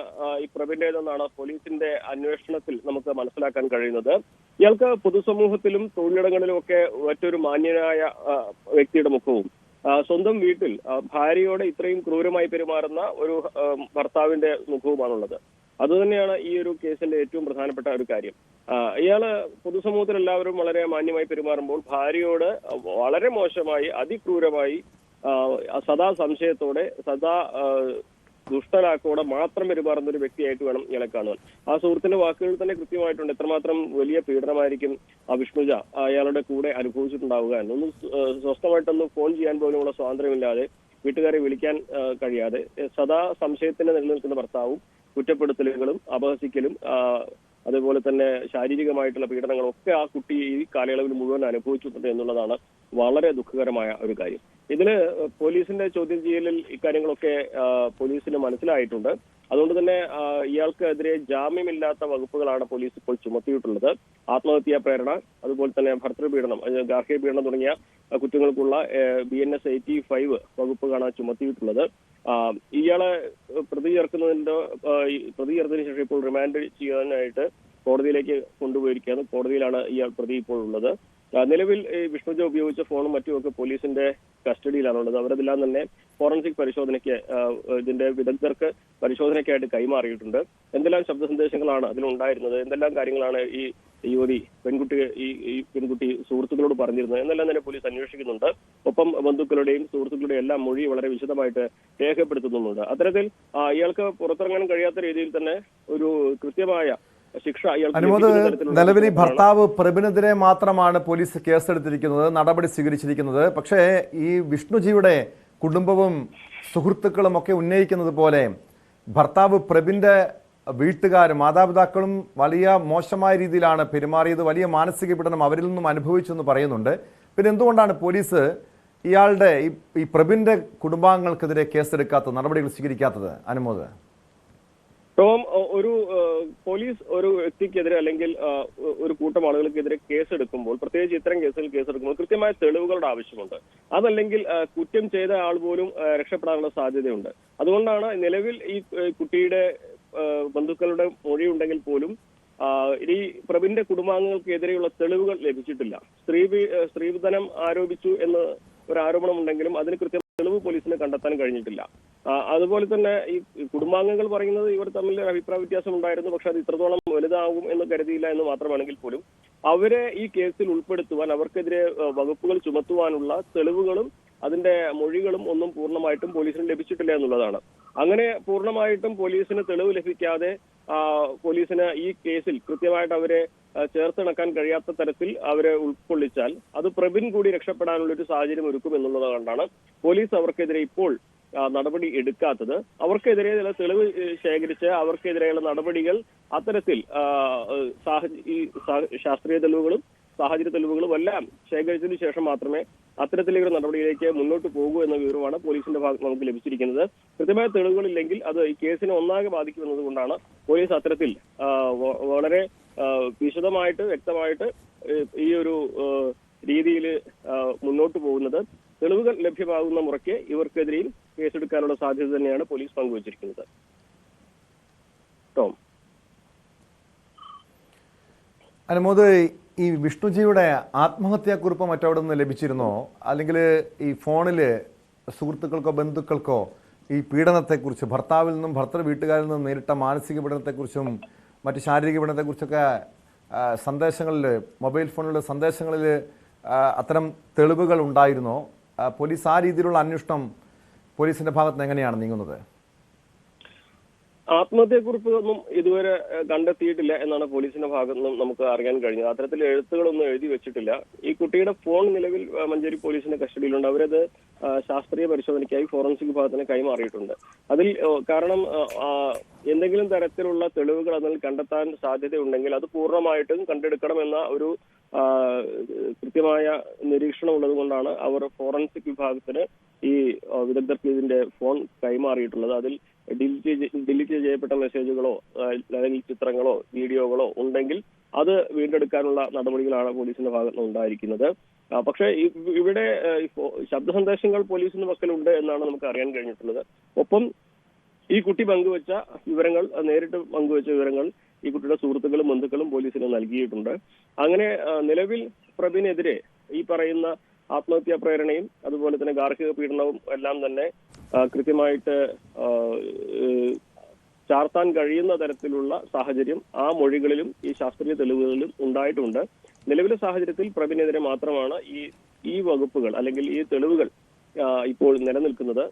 ഈ പ്രബിന്റേതെന്നാണ് പോലീസിന്റെ അന്വേഷണത്തിൽ നമുക്ക് മനസ്സിലാക്കാൻ കഴിയുന്നത്. ഇയാൾക്ക് പൊതുസമൂഹത്തിലും തൊഴിലിടങ്ങളിലും ഒക്കെ മറ്റൊരു മാന്യനായ വ്യക്തിയുടെ മുഖവും സ്വന്തം വീട്ടിൽ ഭാര്യയോടെ ഇത്രയും ക്രൂരമായി പെരുമാറുന്ന ഒരു ഭർത്താവിന്റെ മുഖവുമാണുള്ളത്. അതുതന്നെയാണ് ഈ ഒരു കേസിന്റെ ഏറ്റവും പ്രധാനപ്പെട്ട ഒരു കാര്യം. ഇയാള് പൊതുസമൂഹത്തിൽ എല്ലാവരും വളരെ മാന്യമായി പെരുമാറുമ്പോൾ ഭാര്യയോട് വളരെ മോശമായി, അതിക്രൂരമായി, സദാ സംശയത്തോടെ, സദാ ദുഷ്ടലാക്കോടെ മാത്രം പെരുമാറുന്ന ഒരു വ്യക്തിയായിട്ട് വേണം ഇയാളെ കാണുവാൻ. ആ സുഹൃത്തിന്റെ വാക്കുകൾ തന്നെ കൃത്യമായിട്ടുണ്ട്. എത്രമാത്രം വലിയ പീഡനമായിരിക്കും വിഷ്ണുജ അയാളുടെ കൂടെ അനുഭവിച്ചിട്ടുണ്ടാവുക എന്നൊന്നും. സ്വസ്ഥമായിട്ടൊന്ന് ഫോൺ ചെയ്യാൻ പോലുമുള്ള സ്വാതന്ത്ര്യമില്ലാതെ, വീട്ടുകാരെ വിളിക്കാൻ കഴിയാതെ, സദാ സംശയത്തിന് നിലനിൽക്കുന്ന ഭർത്താവും കുറ്റപ്പെടുത്തലുകളും അപഹസിക്കലും അതുപോലെ തന്നെ ശാരീരികമായിട്ടുള്ള പീഡനങ്ങളും ഒക്കെ ആ കുട്ടി ഈ കാലയളവിൽ മുഴുവൻ അനുഭവിച്ചിട്ടുണ്ട് എന്നുള്ളതാണ് വളരെ ദുഃഖകരമായ ഒരു കാര്യം. ഇതില് പോലീസിന്റെ ചോദ്യം ചെയ്യലിൽ ഇക്കാര്യങ്ങളൊക്കെ പോലീസിന് മനസ്സിലായിട്ടുണ്ട്. അതുകൊണ്ട് തന്നെ ഇയാൾക്കെതിരെ ജാമ്യമില്ലാത്ത വകുപ്പുകളാണ് പോലീസ് ഇപ്പോൾ ചുമത്തിയിട്ടുള്ളത്. ആത്മഹത്യാ പ്രേരണ, അതുപോലെ തന്നെ ഭർതൃപീഡനം, ഗാർഹിക പീഡനം തുടങ്ങിയ കുറ്റങ്ങൾക്കുള്ള BNS 85 വകുപ്പുകളാണ് ചുമത്തിയിട്ടുള്ളത്. ഇയാളെ പ്രതി ചേർത്തതിന് ശേഷം ഇപ്പോൾ റിമാൻഡ് ചെയ്യാനായിട്ട് കോടതിയിലേക്ക് കൊണ്ടുപോയിരിക്കുകയാണ്. കോടതിയിലാണ് ഇയാൾ പ്രതി ഇപ്പോൾ ഉള്ളത്. നിലവിൽ വിഷ്ണുജ ഉപയോഗിച്ച ഫോണും മറ്റുമൊക്കെ പോലീസിന്റെ കസ്റ്റഡിയിലാണുള്ളത്. അവരതെല്ലാം തന്നെ ഫോറൻസിക് പരിശോധനയ്ക്ക്, ഇതിന്റെ വിദഗ്ധർക്ക് പരിശോധനയ്ക്കായിട്ട് കൈമാറിയിട്ടുണ്ട്. എന്തെല്ലാം ശബ്ദ സന്ദേശങ്ങളാണ് അതിലുണ്ടായിരുന്നത്, എന്തെല്ലാം കാര്യങ്ങളാണ് ഈ പെൺകുട്ടി സുഹൃത്തുക്കളോട് പറഞ്ഞിരുന്നത് എന്നെല്ലാം തന്നെ പോലീസ് അന്വേഷിക്കുന്നുണ്ട്. ഒപ്പം ബന്ധുക്കളുടെയും സുഹൃത്തുക്കളുടെയും എല്ലാം മൊഴി വളരെ വിശദമായിട്ട് രേഖപ്പെടുത്തുന്നുണ്ട്. അത്തരത്തിൽ ഇയാൾക്ക് പുറത്തിറങ്ങാൻ കഴിയാത്ത രീതിയിൽ തന്നെ ഒരു കൃത്യമായ ശിക്ഷ അനുമോദ്, നിലവിൽ ഈ ഭർത്താവ് പ്രബിനെതിരെ മാത്രമാണ് പോലീസ് കേസെടുത്തിരിക്കുന്നത്, നടപടി സ്വീകരിച്ചിരിക്കുന്നത്. പക്ഷേ ഈ വിഷ്ണുജിയുടെ കുടുംബവും സുഹൃത്തുക്കളും ഒക്കെ ഉന്നയിക്കുന്നത് പോലെ ഭർത്താവ് പ്രബിന്റെ വീട്ടുകാരും മാതാപിതാക്കളും വലിയ മോശമായ രീതിയിലാണ് പെരുമാറിയത്, വലിയ മാനസിക പീഡനം അവരിൽ നിന്നും അനുഭവിച്ചെന്ന് പറയുന്നുണ്ട്. പിന്നെ എന്തുകൊണ്ടാണ് പോലീസ് ഇയാളുടെ ഈ പ്രബിന്റെ കുടുംബാംഗങ്ങൾക്കെതിരെ കേസെടുക്കാത്തത്, നടപടികൾ സ്വീകരിക്കാത്തത്? അനുമോദ്, ടോം, ഒരു പോലീസ് ഒരു വ്യക്തിക്കെതിരെ അല്ലെങ്കിൽ ഒരു കൂട്ടം ആളുകൾക്കെതിരെ കേസെടുക്കുമ്പോൾ, പ്രത്യേകിച്ച് ഇത്തരം കേസെടുക്കുമ്പോൾ കൃത്യമായ തെളിവുകളുടെ ആവശ്യമുണ്ട്. അതല്ലെങ്കിൽ കുറ്റം ചെയ്ത ആൾ പോലും രക്ഷപ്പെടാനുള്ള സാധ്യതയുണ്ട്. അതുകൊണ്ടാണ് നിലവിൽ ഈ കുട്ടിയുടെ ബന്ധുക്കളുടെ മൊഴി ഉണ്ടെങ്കിൽ പോലും ഈ പ്രബിന്റെ കുടുംബാംഗങ്ങൾക്കെതിരെയുള്ള തെളിവുകൾ ലഭിച്ചിട്ടില്ല. സ്ത്രീധനം ആരോപിച്ചു എന്ന് ഒരു ആരോപണമുണ്ടെങ്കിലും അതിന് കൃത്യം തെളിവ് പോലീസിന് കണ്ടെത്താൻ കഴിഞ്ഞിട്ടില്ല. അതുപോലെ തന്നെ ഈ കുടുംബാംഗങ്ങൾ പറയുന്നത് ഇവർ തമ്മിൽ അഭിപ്രായ വ്യത്യാസം ഉണ്ടായിരുന്നു, പക്ഷെ അത് ഇത്രത്തോളം വലുതാകും എന്ന് കരുതിയില്ല എന്ന് മാത്രമാണെങ്കിൽ പോലും അവരെ ഈ കേസിൽ ഉൾപ്പെടുത്തുവാൻ, അവർക്കെതിരെ വകുപ്പുകൾ ചുമത്തുവാനുള്ള തെളിവുകളും അതിന്റെ മൊഴികളും ഒന്നും പൂർണ്ണമായിട്ടും പോലീസിന് ലഭിച്ചിട്ടില്ല എന്നുള്ളതാണ്. അങ്ങനെ പൂർണ്ണമായിട്ടും പോലീസിന് തെളിവ് ലഭിക്കാതെ പോലീസിന് ഈ കേസിൽ കൃത്യമായിട്ട് അവരെ ചേർത്തിണക്കാൻ കഴിയാത്ത തരത്തിൽ അവരെ ഉൾക്കൊള്ളിച്ചാൽ അത് പ്രബിൻ കൂടി രക്ഷപ്പെടാനുള്ള ഒരു സാഹചര്യം ഒരുക്കും എന്നുള്ളത് കൊണ്ടാണ് പോലീസ് അവർക്കെതിരെ ഇപ്പോൾ നടപടി എടുക്കാത്തത്. അവർക്കെതിരെ ചില തെളിവ് ശേഖരിച്ച് അവർക്കെതിരെയുള്ള നടപടികൾ അത്തരത്തിൽ ശാസ്ത്രീയ തെളിവുകളും സാഹചര്യ തെളിവുകളും എല്ലാം ശേഖരിച്ചതിന് ശേഷം മാത്രമേ അത്തരത്തിലേക്ക് നടപടിയിലേക്ക് മുന്നോട്ട് പോകൂ എന്ന വിവരമാണ് പോലീസിന്റെ ഭാഗത്ത് നമുക്ക് ലഭിച്ചിരിക്കുന്നത്. കൃത്യമായ തെളിവുകളില്ലെങ്കിൽ അത് ഈ കേസിനെ ഒന്നാകെ ബാധിക്കുമെന്നത് കൊണ്ടാണ് പോലീസ് അത്തരത്തിൽ വളരെ വിശദമായിട്ട് വ്യക്തമായിട്ട് ഈ ഒരു രീതിയിൽ മുന്നോട്ട് പോകുന്നത്. തെളിവുകൾ ലഭ്യമാകുന്ന മുറയ്ക്ക് ഇവർക്കെതിരെയും കേസെടുക്കാനുള്ള സാധ്യത തന്നെയാണ് പോലീസ് പങ്കുവച്ചിരിക്കുന്നത്. ടോം, അനുമോദ്, ഈ വിഷ്ണുജിയുടെ ആത്മഹത്യാക്കുറിപ്പ് മറ്റവിടെ നിന്ന് ലഭിച്ചിരുന്നോ? അല്ലെങ്കിൽ ഈ ഫോണിൽ സുഹൃത്തുക്കൾക്കോ ബന്ധുക്കൾക്കോ ഈ പീഡനത്തെക്കുറിച്ച്, ഭർത്താവിൽ നിന്നും ഭർത്തൃ വീട്ടുകാരിൽ നിന്നും നേരിട്ട മാനസിക പീഡനത്തെക്കുറിച്ചും മറ്റ് ശാരീരിക പീഡനത്തെക്കുറിച്ചൊക്കെ സന്ദേശങ്ങളിൽ, മൊബൈൽ ഫോണിലുള്ള സന്ദേശങ്ങളിൽ അത്തരം തെളിവുകൾ ഉണ്ടായിരുന്നോ? പോലീസ് ആ രീതിയിലുള്ള അന്വേഷണം പോലീസിന്റെ ഭാഗത്ത് നിന്ന് എങ്ങനെയാണ് നീങ്ങുന്നത്? ആത്മഹത്യയെക്കുറിച്ചൊന്നും ഇതുവരെ കണ്ടെത്തിയിട്ടില്ല എന്നാണ് പോലീസിന്റെ ഭാഗത്തു നിന്നും നമുക്ക് അറിയാൻ കഴിഞ്ഞത്. അത്തരത്തിൽ എഴുത്തുകളൊന്നും എഴുതി വെച്ചിട്ടില്ല. ഈ കുട്ടിയുടെ ഫോൺ നിലവിൽ മഞ്ചേരി പോലീസിന്റെ കസ്റ്റഡിയിലുണ്ട്. അവരത് ശാസ്ത്രീയ പരിശോധനയ്ക്കായി ഫോറൻസിക് വിഭാഗത്തിന് കൈമാറിയിട്ടുണ്ട്. അതിൽ കാരണം എന്തെങ്കിലും തരത്തിലുള്ള തെളിവുകൾ അതിൽ കണ്ടെത്താൻ സാധ്യതയുണ്ടെങ്കിൽ അത് പൂർണ്ണമായിട്ടും കണ്ടെടുക്കണമെന്ന ഒരു കൃത്യമായ നിരീക്ഷണം ഉള്ളത് കൊണ്ടാണ് അവർ ഫോറൻസിക് വിഭാഗത്തിന് ഈ വിദഗ്ധർക്ക് ഇതിന്റെ ഫോൺ കൈമാറിയിട്ടുള്ളത്. അതിൽ ഡിലീറ്റ് ചെയ്യപ്പെട്ട മെസ്സേജുകളോ അല്ലെങ്കിൽ ചിത്രങ്ങളോ വീഡിയോകളോ ഉണ്ടെങ്കിൽ അത് വീണ്ടെടുക്കാനുള്ള നടപടികളാണ് പോലീസിന്റെ ഭാഗത്ത് നിന്ന് ഉണ്ടായിരിക്കുന്നത്. പക്ഷേ ഇവിടെ ശബ്ദ സന്ദേശങ്ങൾ പോലീസിന്റെ പക്കലുണ്ട് എന്നാണ് നമുക്ക് അറിയാൻ കഴിഞ്ഞിട്ടുള്ളത്. ഒപ്പം ഈ കുട്ടി പങ്കുവച്ച വിവരങ്ങൾ, നേരിട്ട് പങ്കുവച്ച വിവരങ്ങൾ ഈ കുട്ടിയുടെ സുഹൃത്തുക്കളും ബന്ധുക്കളും പോലീസിന് നൽകിയിട്ടുണ്ട്. അങ്ങനെ നിലവിൽ പ്രബിനെതിരെ ഈ പറയുന്ന ആത്മഹത്യാ പ്രേരണയും അതുപോലെ തന്നെ ഗാർഹിക പീഡനവും എല്ലാം തന്നെ കൃത്യമായിട്ട് ചാർത്താൻ കഴിയുന്ന തരത്തിലുള്ള സാഹചര്യം ആ മൊഴികളിലും ഈ ശാസ്ത്രീയ തെളിവുകളിലും ഉണ്ടായിട്ടുണ്ട്. നിലവിലെ സാഹചര്യത്തിൽ പ്രബിനെതിരെ മാത്രമാണ് ഈ വകുപ്പുകൾ അല്ലെങ്കിൽ ഈ തെളിവുകൾ ഇപ്പോൾ നിലനിൽക്കുന്നത്.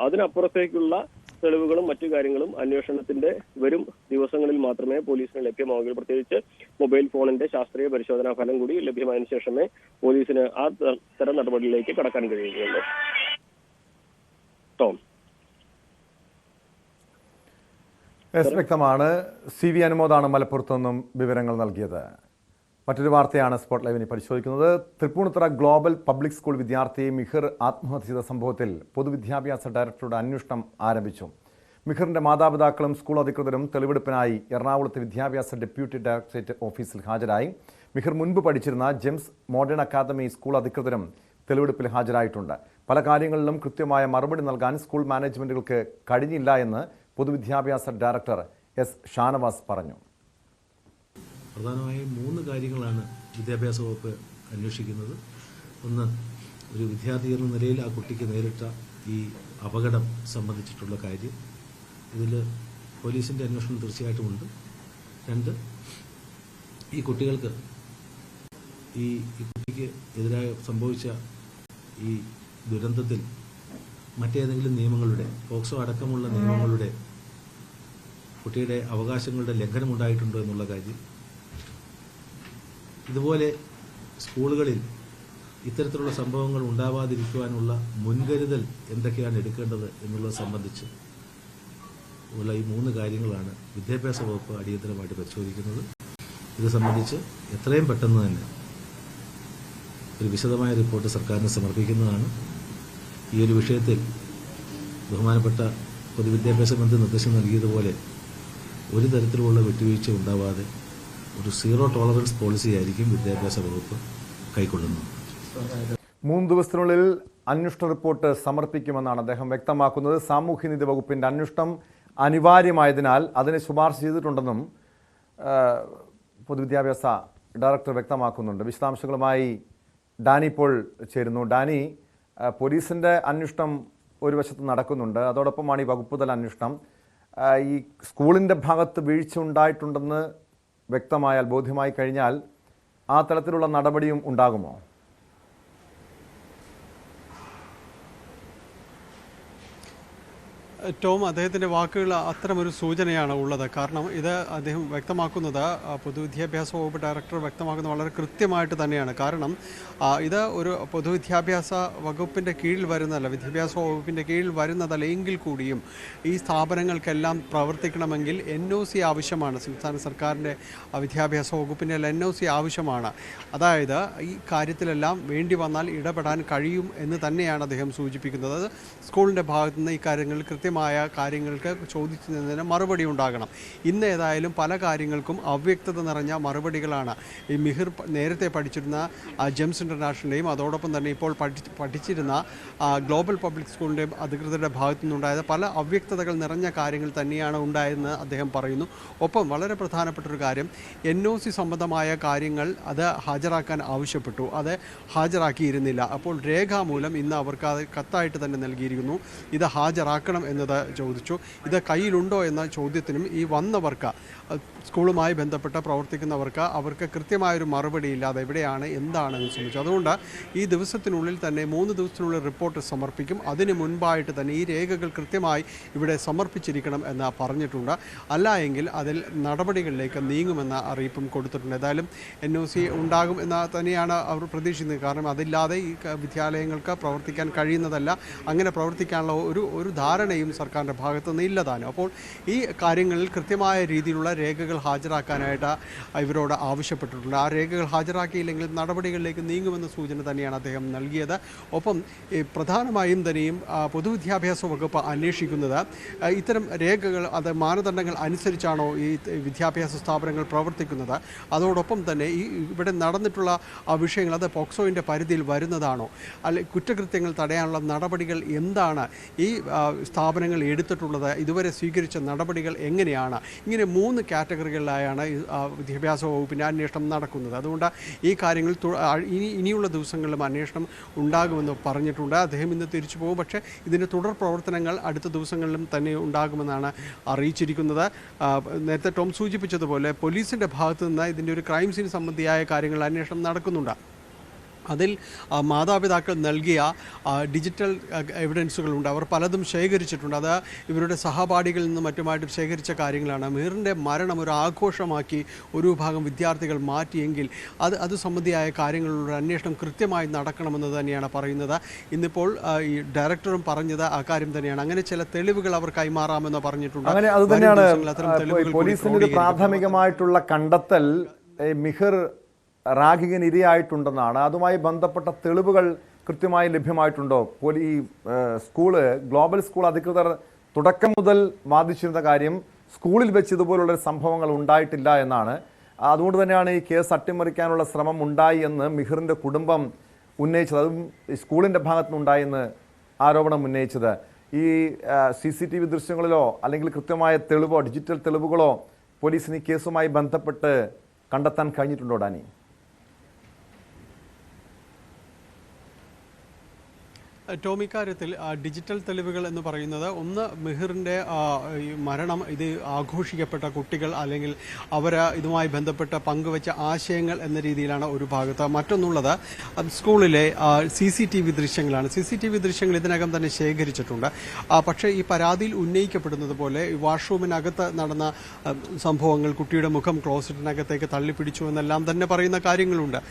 അതിനപ്പുറത്തേക്കുള്ള തെളിവുകളും മറ്റു കാര്യങ്ങളും അന്വേഷണത്തിന്റെ വരും ദിവസങ്ങളിൽ മാത്രമേ പോലീസിന് ലഭ്യമാവുകയുള്ളൂ. പ്രത്യേകിച്ച് മൊബൈൽ ഫോണിന്റെ ശാസ്ത്രീയ പരിശോധനാ ഫലം കൂടി ലഭ്യമായതിനു ശേഷമേ പോലീസിന് ആ തരം നടപടികളിലേക്ക് കടക്കാൻ കഴിയുകയുള്ളൂ. ടോം, വ്യക്തമാണ്. CV അനുമോദാണ് മലപ്പുറത്തു നിന്നും വിവരങ്ങൾ നൽകിയത്. മറ്റൊരു വാർത്തയാണ് സ്പോട്ട് ലൈവിനെ പരിശോധിക്കുന്നത്. തൃപ്പൂണിത്തുറ ഗ്ലോബൽ പബ്ലിക് സ്കൂൾ വിദ്യാർത്ഥി മിഹിർ ആത്മഹത്യ ചെയ്ത സംഭവത്തിൽ പൊതുവിദ്യാഭ്യാസ ഡയറക്ടറുടെ അന്വേഷണം ആരംഭിച്ചു. മിഹിറിന്റെ മാതാപിതാക്കളും സ്കൂൾ അധികൃതരും തെളിവെടുപ്പിനായി എറണാകുളത്തെ വിദ്യാഭ്യാസ ഡെപ്യൂട്ടി ഡയറക്ടറേറ്റ് ഓഫീസിൽ ഹാജരായി. മിഹിർ മുൻപ് പഠിച്ചിരുന്ന ജെംസ് മോഡേൺ അക്കാദമി സ്കൂൾ അധികൃതരും തെളിവെടുപ്പിൽ ഹാജരായിട്ടുണ്ട്. പല കാര്യങ്ങളിലും കൃത്യമായ മറുപടി നൽകാൻ സ്കൂൾ മാനേജ്മെന്റുകൾക്ക് കഴിഞ്ഞില്ല എന്ന് പൊതുവിദ്യാഭ്യാസ ഡയറക്ടർ S. ഷാനവാസ് പറഞ്ഞു. പ്രധാനമായും 3 കാര്യങ്ങളാണ് വിദ്യാഭ്യാസ വകുപ്പ് അന്വേഷിക്കുന്നത്. ഒന്ന്, ഒരു വിദ്യാർത്ഥി എന്ന നിലയിൽ ആ കുട്ടിക്ക് നേരിട്ട ഈ അപകടം സംബന്ധിച്ചിട്ടുള്ള കാര്യം. ഇതിൽ പോലീസിൻ്റെ അന്വേഷണം തീർച്ചയായിട്ടും ഉണ്ട്. 2, ഈ കുട്ടികൾക്ക് ഈ കുട്ടിക്ക് എതിരായി സംഭവിച്ച ഈ ദുരന്തത്തിൽ മറ്റേതെങ്കിലും നിയമങ്ങളുടെ, പോക്സോ അടക്കമുള്ള നിയമങ്ങളുടെ കുട്ടിയുടെ അവകാശങ്ങളുടെ ലംഘനമുണ്ടായിട്ടുണ്ടോ എന്നുള്ള കാര്യം. ഇതുപോലെ സ്കൂളുകളിൽ ഇത്തരത്തിലുള്ള സംഭവങ്ങൾ ഉണ്ടാവാതിരിക്കുവാനുള്ള മുൻകരുതൽ എന്തൊക്കെയാണ് എടുക്കേണ്ടത് എന്നുള്ളത് സംബന്ധിച്ച് ഉള്ള ഈ 3 കാര്യങ്ങളാണ് വിദ്യാഭ്യാസ വകുപ്പ് അടിയന്തരമായിട്ട് പരിശോധിക്കുന്നത്. ഇത് സംബന്ധിച്ച് എത്രയും പെട്ടെന്ന് തന്നെ ഒരു വിശദമായ റിപ്പോർട്ട് സർക്കാരിന് സമർപ്പിക്കുന്നതാണ്. ഈ ഒരു വിഷയത്തിൽ ബഹുമാനപ്പെട്ട പൊതുവിദ്യാഭ്യാസ മന്ത്രി നിർദ്ദേശം നൽകിയതുപോലെ ഒരു തരത്തിലുള്ള വിട്ടുവീഴ്ച ഉണ്ടാവാതെ ഒരു 0 ടോളറൻസ് പോളിസി ആയിരിക്കും വിദ്യാഭ്യാസ വകുപ്പ് കൈക്കൊള്ളുന്നത്. 3 ദിവസത്തിനുള്ളിൽ അന്വേഷണ റിപ്പോർട്ട് സമർപ്പിക്കുമെന്നാണ് അദ്ദേഹം വ്യക്തമാക്കുന്നത്. സാമൂഹ്യനീതി വകുപ്പിന്റെ അന്വേഷണം അനിവാര്യമായതിനാൽ അതിനെ ശുപാർശ ചെയ്തിട്ടുണ്ടെന്നും പൊതുവിദ്യാഭ്യാസ ഡയറക്ടർ വ്യക്തമാക്കുന്നുണ്ട്. വിശദാംശങ്ങളുമായി ഡാനി ഇപ്പോൾ ചേരുന്നു. ഡാനി, പോലീസിന്റെ അന്വേഷണം ഒരു വശത്ത് നടക്കുന്നുണ്ട്, അതോടൊപ്പമാണ് ഈ വകുപ്പ് തല അന്വേഷണം. ഈ സ്കൂളിൻ്റെ ഭാഗത്ത് വീഴ്ച ഉണ്ടായിട്ടുണ്ടെന്ന് വ്യക്തമായാൽ, ബോധ്യമായി കഴിഞ്ഞാൽ ആ തരത്തിലുള്ള നടപടിയും ഉണ്ടാകുമോ? ടോം, അദ്ദേഹത്തിൻ്റെ വാക്കുകൾ അത്തരമൊരു സൂചനയാണ് ഉള്ളത്. കാരണം ഇത് അദ്ദേഹം വ്യക്തമാക്കുന്നത്, പൊതുവിദ്യാഭ്യാസ വകുപ്പ് ഡയറക്ടർ വ്യക്തമാക്കുന്നത് വളരെ കൃത്യമായിട്ട് തന്നെയാണ്. കാരണം ഇത് ഒരു പൊതുവിദ്യാഭ്യാസ വകുപ്പിൻ്റെ കീഴിൽ വരുന്നതല്ല, വിദ്യാഭ്യാസ വകുപ്പിൻ്റെ കീഴിൽ വരുന്നതല്ല എങ്കിൽ കൂടിയും ഈ സ്ഥാപനങ്ങൾക്കെല്ലാം പ്രവർത്തിക്കണമെങ്കിൽ NOC ആവശ്യമാണ്. സംസ്ഥാന സർക്കാരിൻ്റെ വിദ്യാഭ്യാസ വകുപ്പിൻ്റെ NOC ആവശ്യമാണ്. അതായത് ഈ കാര്യത്തിലെല്ലാം വേണ്ടി വന്നാൽ ഇടപെടാൻ കഴിയും എന്ന് തന്നെയാണ് അദ്ദേഹം സൂചിപ്പിക്കുന്നത്. സ്കൂളിൻ്റെ ഭാഗത്തുനിന്ന് ഈ കാര്യങ്ങളിൽ കാര്യങ്ങൾക്ക് ചോദിച്ചതിന് മറുപടി ഉണ്ടാകണം. ഇന്ന് ഏതായാലും പല കാര്യങ്ങൾക്കും അവ്യക്തത നിറഞ്ഞ മറുപടികളാണ് ഈ മിഹിർ നേരത്തെ പഠിച്ചിരുന്ന ജെംസ് ഇൻ്റർനാഷണലിൻ്റെയും അതോടൊപ്പം തന്നെ ഇപ്പോൾ പഠിച്ചിരുന്ന ഗ്ലോബൽ പബ്ലിക് സ്കൂളിൻ്റെയും അധികൃതരുടെ ഭാഗത്തു നിന്നുണ്ടായത് പല അവ്യക്തതകൾ നിറഞ്ഞ കാര്യങ്ങൾ തന്നെയാണ് ഉണ്ടായതെന്ന് അദ്ദേഹം പറയുന്നു. ഒപ്പം വളരെ പ്രധാനപ്പെട്ടൊരു കാര്യം, NOC സംബന്ധമായ കാര്യങ്ങൾ അത് ഹാജരാക്കാൻ ആവശ്യപ്പെട്ടു, അത് ഹാജരാക്കിയിരുന്നില്ല. അപ്പോൾ രേഖാമൂലം ഇന്ന് അവർക്ക് അത് കത്തായിട്ട് തന്നെ നൽകിയിരിക്കുന്നു. ഇത് ഹാജരാക്കണം എന്ന് എന്നത് ചോദിച്ചു. ഇത് കയ്യിലുണ്ടോ എന്ന ചോദ്യത്തിനും ഈ വന്നവർക്ക് സ്കൂളുമായി ബന്ധപ്പെട്ട് പ്രവർത്തിക്കുന്നവർക്ക് അവർക്ക് കൃത്യമായൊരു മറുപടി ഇല്ലാതെ എവിടെയാണ് എന്താണെന്ന് ചോദിച്ചു. അതുകൊണ്ട് ഈ ദിവസത്തിനുള്ളിൽ തന്നെ 3 ദിവസത്തിനുള്ളിൽ റിപ്പോർട്ട് സമർപ്പിക്കും. അതിന് മുൻപായിട്ട് തന്നെ ഈ രേഖകൾ കൃത്യമായി ഇവിടെ സമർപ്പിച്ചിരിക്കണം എന്ന് പറഞ്ഞിട്ടുണ്ട്. അല്ല എങ്കിൽ അതിൽ നടപടികളിലേക്ക് നീങ്ങുമെന്ന അറിയിപ്പും കൊടുത്തിട്ടുണ്ട്. ഏതായാലും NOC ഉണ്ടാകും എന്ന് തന്നെയാണ് അവർ പ്രതീക്ഷിക്കുന്നത്. കാരണം അതില്ലാതെ ഈ വിദ്യാലയങ്ങൾക്ക് പ്രവർത്തിക്കാൻ കഴിയുന്നതല്ല. അങ്ങനെ പ്രവർത്തിക്കാനുള്ള ഒരു ധാരണയും സർക്കാരിൻ്റെ ഭാഗത്തുനിന്ന് ഇല്ലതാനും. അപ്പോൾ ഈ കാര്യങ്ങളിൽ കൃത്യമായ രീതിയിലുള്ള രേഖകൾ ഹാജരാക്കാനായിട്ട് ഇവരോട് ആവശ്യപ്പെട്ടിട്ടുണ്ട്. ആ രേഖകൾ ഹാജരാക്കിയില്ലെങ്കിൽ നടപടികളിലേക്ക് നീങ്ങുമെന്ന സൂചന തന്നെയാണ് അദ്ദേഹം നൽകിയത്. ഒപ്പം പ്രധാനമായും തന്നെയും പൊതുവിദ്യാഭ്യാസ വകുപ്പ് അന്വേഷിക്കുന്നത് ഇത്തരം രേഖകൾ അത് മാനദണ്ഡങ്ങൾ അനുസരിച്ചാണോ ഈ വിദ്യാഭ്യാസ സ്ഥാപനങ്ങൾ പ്രവർത്തിക്കുന്നത്, അതോടൊപ്പം തന്നെ ഇവിടെ നടന്നിട്ടുള്ള വിഷയങ്ങൾ അത് പോക്സോയിൻ്റെ പരിധിയിൽ വരുന്നതാണോ, അല്ലെങ്കിൽ കുറ്റകൃത്യങ്ങൾ തടയാനുള്ള നടപടികൾ എന്താണ് ഈ സ്ഥാപനങ്ങൾ എടുത്തിട്ടുള്ളത്, ഇതുവരെ സ്വീകരിച്ച നടപടികൾ എങ്ങനെയാണ്. ഇങ്ങനെ 3 കാറ്റഗറികളിലായാണ് വിദ്യാഭ്യാസ വകുപ്പിൻ്റെ അന്വേഷണം നടക്കുന്നത്. അതുകൊണ്ട് ഈ കാര്യങ്ങൾ ഇനിയുള്ള ദിവസങ്ങളിലും അന്വേഷണം ഉണ്ടാകുമെന്ന് പറഞ്ഞിട്ടുണ്ട്. അദ്ദേഹം ഇന്ന് തിരിച്ചു പോകും. പക്ഷേ ഇതിൻ്റെ തുടർ പ്രവർത്തനങ്ങൾ അടുത്ത ദിവസങ്ങളിലും തന്നെ ഉണ്ടാകുമെന്നാണ് അറിയിച്ചിരിക്കുന്നത്. നേരത്തെ ടോം സൂചിപ്പിച്ചതുപോലെ പോലീസിൻ്റെ ഭാഗത്തു നിന്ന് ഇതിൻ്റെ ഒരു ക്രൈം സീൻ സംബന്ധിയായ കാര്യങ്ങൾ അന്വേഷണം നടക്കുന്നുണ്ട്. അതിൽ മാതാപിതാക്കൾ നൽകിയ ഡിജിറ്റൽ എവിഡൻസുകളുണ്ട്. അവർ പലതും ശേഖരിച്ചിട്ടുണ്ട്. അത് ഇവരുടെ സഹപാഠികളിൽ നിന്നും മറ്റുമായിട്ട് ശേഖരിച്ച കാര്യങ്ങളാണ്. മിഹിറിൻ്റെ മരണം ഒരു ആഘോഷമാക്കി ഒരു വിഭാഗം വിദ്യാർത്ഥികൾ മാറ്റിയെങ്കിൽ അത് സംബന്ധിയായ കാര്യങ്ങളിലുള്ള അന്വേഷണം കൃത്യമായി നടക്കണമെന്ന് തന്നെയാണ് പറയുന്നത്. ഇന്നിപ്പോൾ ഈ ഡയറക്ടറും പറഞ്ഞത് ആ കാര്യം തന്നെയാണ്. അങ്ങനെ ചില തെളിവുകൾ അവർ കൈമാറാമെന്ന് പറഞ്ഞിട്ടുണ്ട്. അങ്ങനെ അത് തന്നെയാണ് പോലീസിന്റെ പ്രാഥമികമായിട്ടുള്ള കണ്ടെത്തൽ. മിഹിർ റാഗിങ്ങിന് ഇരയായിട്ടുണ്ടെന്നാണ്. അതുമായി ബന്ധപ്പെട്ട തെളിവുകൾ കൃത്യമായി ലഭ്യമായിട്ടുണ്ടോ? ഈ സ്കൂള് ഗ്ലോബൽ സ്കൂൾ അധികൃതർ തുടക്കം മുതൽ വാദിച്ചിരുന്ന കാര്യം സ്കൂളിൽ വെച്ച് ഇതുപോലുള്ള സംഭവങ്ങൾ ഉണ്ടായിട്ടില്ല എന്നാണ്. അതുകൊണ്ട് തന്നെയാണ് ഈ കേസ് അട്ടിമറിക്കാനുള്ള ശ്രമം ഉണ്ടായി എന്ന് മിഹിറിൻ്റെ കുടുംബം ഉന്നയിച്ചത്. അതും സ്കൂളിൻ്റെ ഭാഗത്തുനിന്നുണ്ടായി എന്ന് ആരോപണം ഉന്നയിച്ചത്. ഈ CCTV ദൃശ്യങ്ങളിലോ അല്ലെങ്കിൽ കൃത്യമായ തെളിവോ ഡിജിറ്റൽ തെളിവുകളോ പോലീസിന് ഈ കേസുമായി ബന്ധപ്പെട്ട് കണ്ടെത്താൻ കഴിഞ്ഞിട്ടുണ്ടോ ഡാനി? ടോമി, കാര്യത്തിൽ ഡിജിറ്റൽ തെളിവുകൾ എന്ന് പറയുന്നത് ഒന്ന് മിഹിറിൻ്റെ മരണം ഇത് ആഘോഷിക്കപ്പെട്ട കുട്ടികൾ അല്ലെങ്കിൽ അവർ ഇതുമായി ബന്ധപ്പെട്ട പങ്കുവെച്ച ആശയങ്ങൾ എന്ന രീതിയിലാണ് ഒരു ഭാഗത്ത്. മറ്റൊന്നുള്ളത് സ്കൂളിലെ CCTV ദൃശ്യങ്ങളാണ്. CCTV ദൃശ്യങ്ങൾ ഇതിനകം തന്നെ ശേഖരിച്ചിട്ടുണ്ട്. പക്ഷേ ഈ പരാതിയിൽ ഉന്നയിക്കപ്പെടുന്നത് പോലെ വാഷ്റൂമിനകത്ത് നടന്ന സംഭവങ്ങൾ, കുട്ടിയുടെ മുഖം ക്ലോസറ്റിനകത്തേക്ക് തള്ളിപ്പിടിച്ചു എന്നെല്ലാം തന്നെ പറയുന്ന കാര്യങ്ങളുണ്ട്.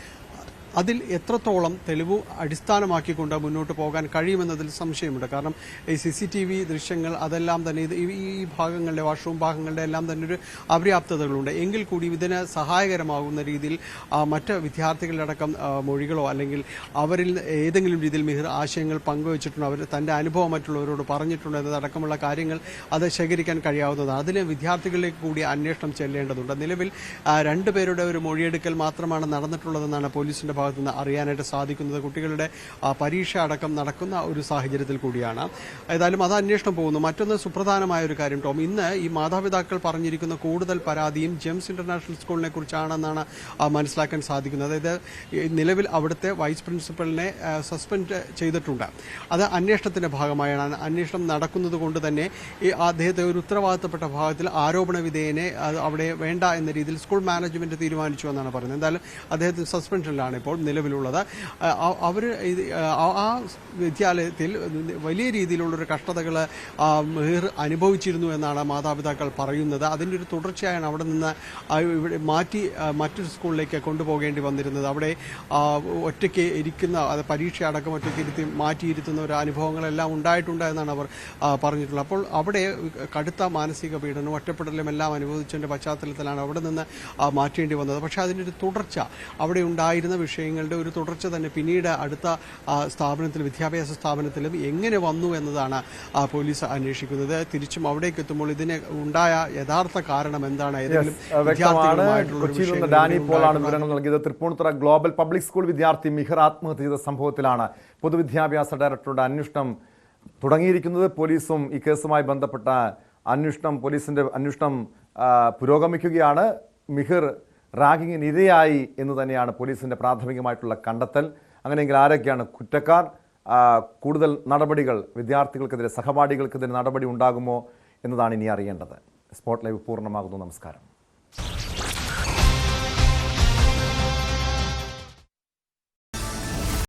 അതിൽ എത്രത്തോളം തെളിവ് അടിസ്ഥാനമാക്കിക്കൊണ്ട് മുന്നോട്ട് പോകാൻ കഴിയുമെന്നതിൽ സംശയമുണ്ട്. കാരണം ഈ CCTV ദൃശ്യങ്ങൾ അതെല്ലാം തന്നെ ഈ ഭാഗങ്ങളുടെ വാഷ്റൂം ഭാഗങ്ങളുടെ എല്ലാം തന്നെ ഒരു അപര്യാപ്തതകളുണ്ട്. എങ്കിൽ കൂടി ഇതിന് സഹായകരമാകുന്ന രീതിയിൽ മറ്റ് വിദ്യാർത്ഥികളുടെ മൊഴികളോ അല്ലെങ്കിൽ അവരിൽ ഏതെങ്കിലും രീതിയിൽ മിഹിർ ആശയങ്ങൾ പങ്കുവച്ചിട്ടുണ്ടോ, അവർ തൻ്റെ അനുഭവം മറ്റുള്ളവരോട് പറഞ്ഞിട്ടുണ്ടോ എന്നതടക്കമുള്ള കാര്യങ്ങൾ അത് ശേഖരിക്കാൻ കഴിയാവുന്നതാണ്. അതിന് വിദ്യാർത്ഥികളിലേക്ക് കൂടി അന്വേഷണം ചെല്ലേണ്ടതുണ്ട്. നിലവിൽ 2 പേരുടെ ഒരു മൊഴിയെടുക്കൽ മാത്രമാണ് നടന്നിട്ടുള്ളതെന്നാണ് പോലീസിൻ്റെ ഭാഗത്തുനിന്ന് അറിയാനായിട്ട് സാധിക്കുന്നത്. കുട്ടികളുടെ പരീക്ഷ അടക്കം നടക്കുന്ന ഒരു സാഹചര്യത്തിൽ കൂടിയാണ്. ഏതായാലും അത് അന്വേഷണം പോകുന്നു. മറ്റൊന്ന് സുപ്രധാനമായ ഒരു കാര്യം ടോം, ഇന്ന് ഈ മാതാപിതാക്കൾ പറഞ്ഞിരിക്കുന്ന കൂടുതൽ പരാതിയും ജെംസ് ഇന്റർനാഷണൽ സ്കൂളിനെ കുറിച്ചാണെന്നാണ് മനസ്സിലാക്കാൻ സാധിക്കുന്നത്. അതായത് നിലവിൽ അവിടുത്തെ വൈസ് പ്രിൻസിപ്പലിനെ സസ്പെൻഡ് ചെയ്തിട്ടുണ്ട്. അത് അന്വേഷണത്തിന്റെ ഭാഗമായാണ്. അന്വേഷണം നടക്കുന്നത് കൊണ്ട് തന്നെ ഈ അദ്ദേഹത്തെ ഒരു ഉത്തരവാദിത്തപ്പെട്ട ഭാഗത്തിൽ ആരോപണ വിധേയനെ അവിടെ വേണ്ട എന്ന രീതിയിൽ സ്കൂൾ മാനേജ്മെന്റ് തീരുമാനിച്ചു എന്നാണ് പറയുന്നത്. എന്തായാലും അദ്ദേഹത്തിന് സസ്പെൻഷനിലാണ് ഇപ്പോൾ നിലവിലുള്ളത്. അവർ ആ വിദ്യാലയത്തിൽ വലിയ രീതിയിലുള്ളൊരു കഷ്ടതകൾ മിഹിർ അനുഭവിച്ചിരുന്നു എന്നാണ് മാതാപിതാക്കൾ പറയുന്നത്. അതിൻ്റെ ഒരു തുടർച്ചയായാണ് അവിടെ നിന്ന് ഇവിടെ മാറ്റി മറ്റൊരു സ്കൂളിലേക്ക് കൊണ്ടുപോകേണ്ടി വന്നിരുന്നത്. അവിടെ ഒറ്റയ്ക്ക് ഇരിക്കുന്ന പരീക്ഷ അടക്കം ഒറ്റയ്ക്ക് മാറ്റിയിരുത്തുന്ന ഒരു അനുഭവങ്ങളെല്ലാം ഉണ്ടായിട്ടുണ്ട് എന്നാണ് അവർ പറഞ്ഞിട്ടുള്ളത്. അപ്പോൾ അവിടെ കടുത്ത മാനസിക പീഡനവും ഒറ്റപ്പെടലും എല്ലാം അനുഭവിച്ചതിൻ്റെ പശ്ചാത്തലത്തിലാണ് അവിടെ നിന്ന് മാറ്റേണ്ടി വന്നത്. പക്ഷേ അതിൻ്റെ ഒരു തുടർച്ച, അവിടെ ഉണ്ടായിരുന്ന വിഷയങ്ങളുടെ ഒരു തുടർച്ച തന്നെ പിന്നീട് അടുത്ത സ്ഥാപനത്തിൽ, വിദ്യാഭ്യാസ സ്ഥാപനത്തിലും എങ്ങനെ വന്നു എന്നതാണ് പോലീസ് അന്വേഷിക്കുന്നത്. തിരിച്ചും അവിടേക്ക് എത്തുമ്പോൾ ഇതിന് ഉണ്ടായ യഥാർത്ഥ കാരണം എന്താണ്, ഏതെങ്കിലും ഡാനി പോളാണ് വിവരങ്ങൾ നൽകിയത്. തൃപ്പൂണിത്തുറ ഗ്ലോബൽ പബ്ലിക് സ്കൂൾ വിദ്യാർത്ഥി മിഹിർ ആത്മഹത്യ ചെയ്ത സംഭവത്തിലാണ് പൊതുവിദ്യാഭ്യാസ ഡയറക്ടറുടെ അന്വേഷണം തുടങ്ങിയിരിക്കുന്നത്. പോലീസും ഈ കേസുമായി ബന്ധപ്പെട്ട പോലീസിന്റെ അന്വേഷണം പുരോഗമിക്കുകയാണ്. മിഹിർ റാഗിങ്ങിന് ഇരയായി എന്ന് തന്നെയാണ് പോലീസിന്റെ പ്രാഥമികമായിട്ടുള്ള കണ്ടെത്തൽ. അങ്ങനെയെങ്കിൽ ആരൊക്കെയാണ് കുറ്റക്കാർ, കൂടുതൽ നടപടികൾ വിദ്യാർത്ഥികൾക്കെതിരെ, സഹപാഠികൾക്കെതിരെ നടപടി ഉണ്ടാകുമോ എന്നതാണ് ഇനി അറിയേണ്ടത്. സ്പോട്ട് ലൈവ് പൂർണ്ണമാകുന്നു. നമസ്കാരം.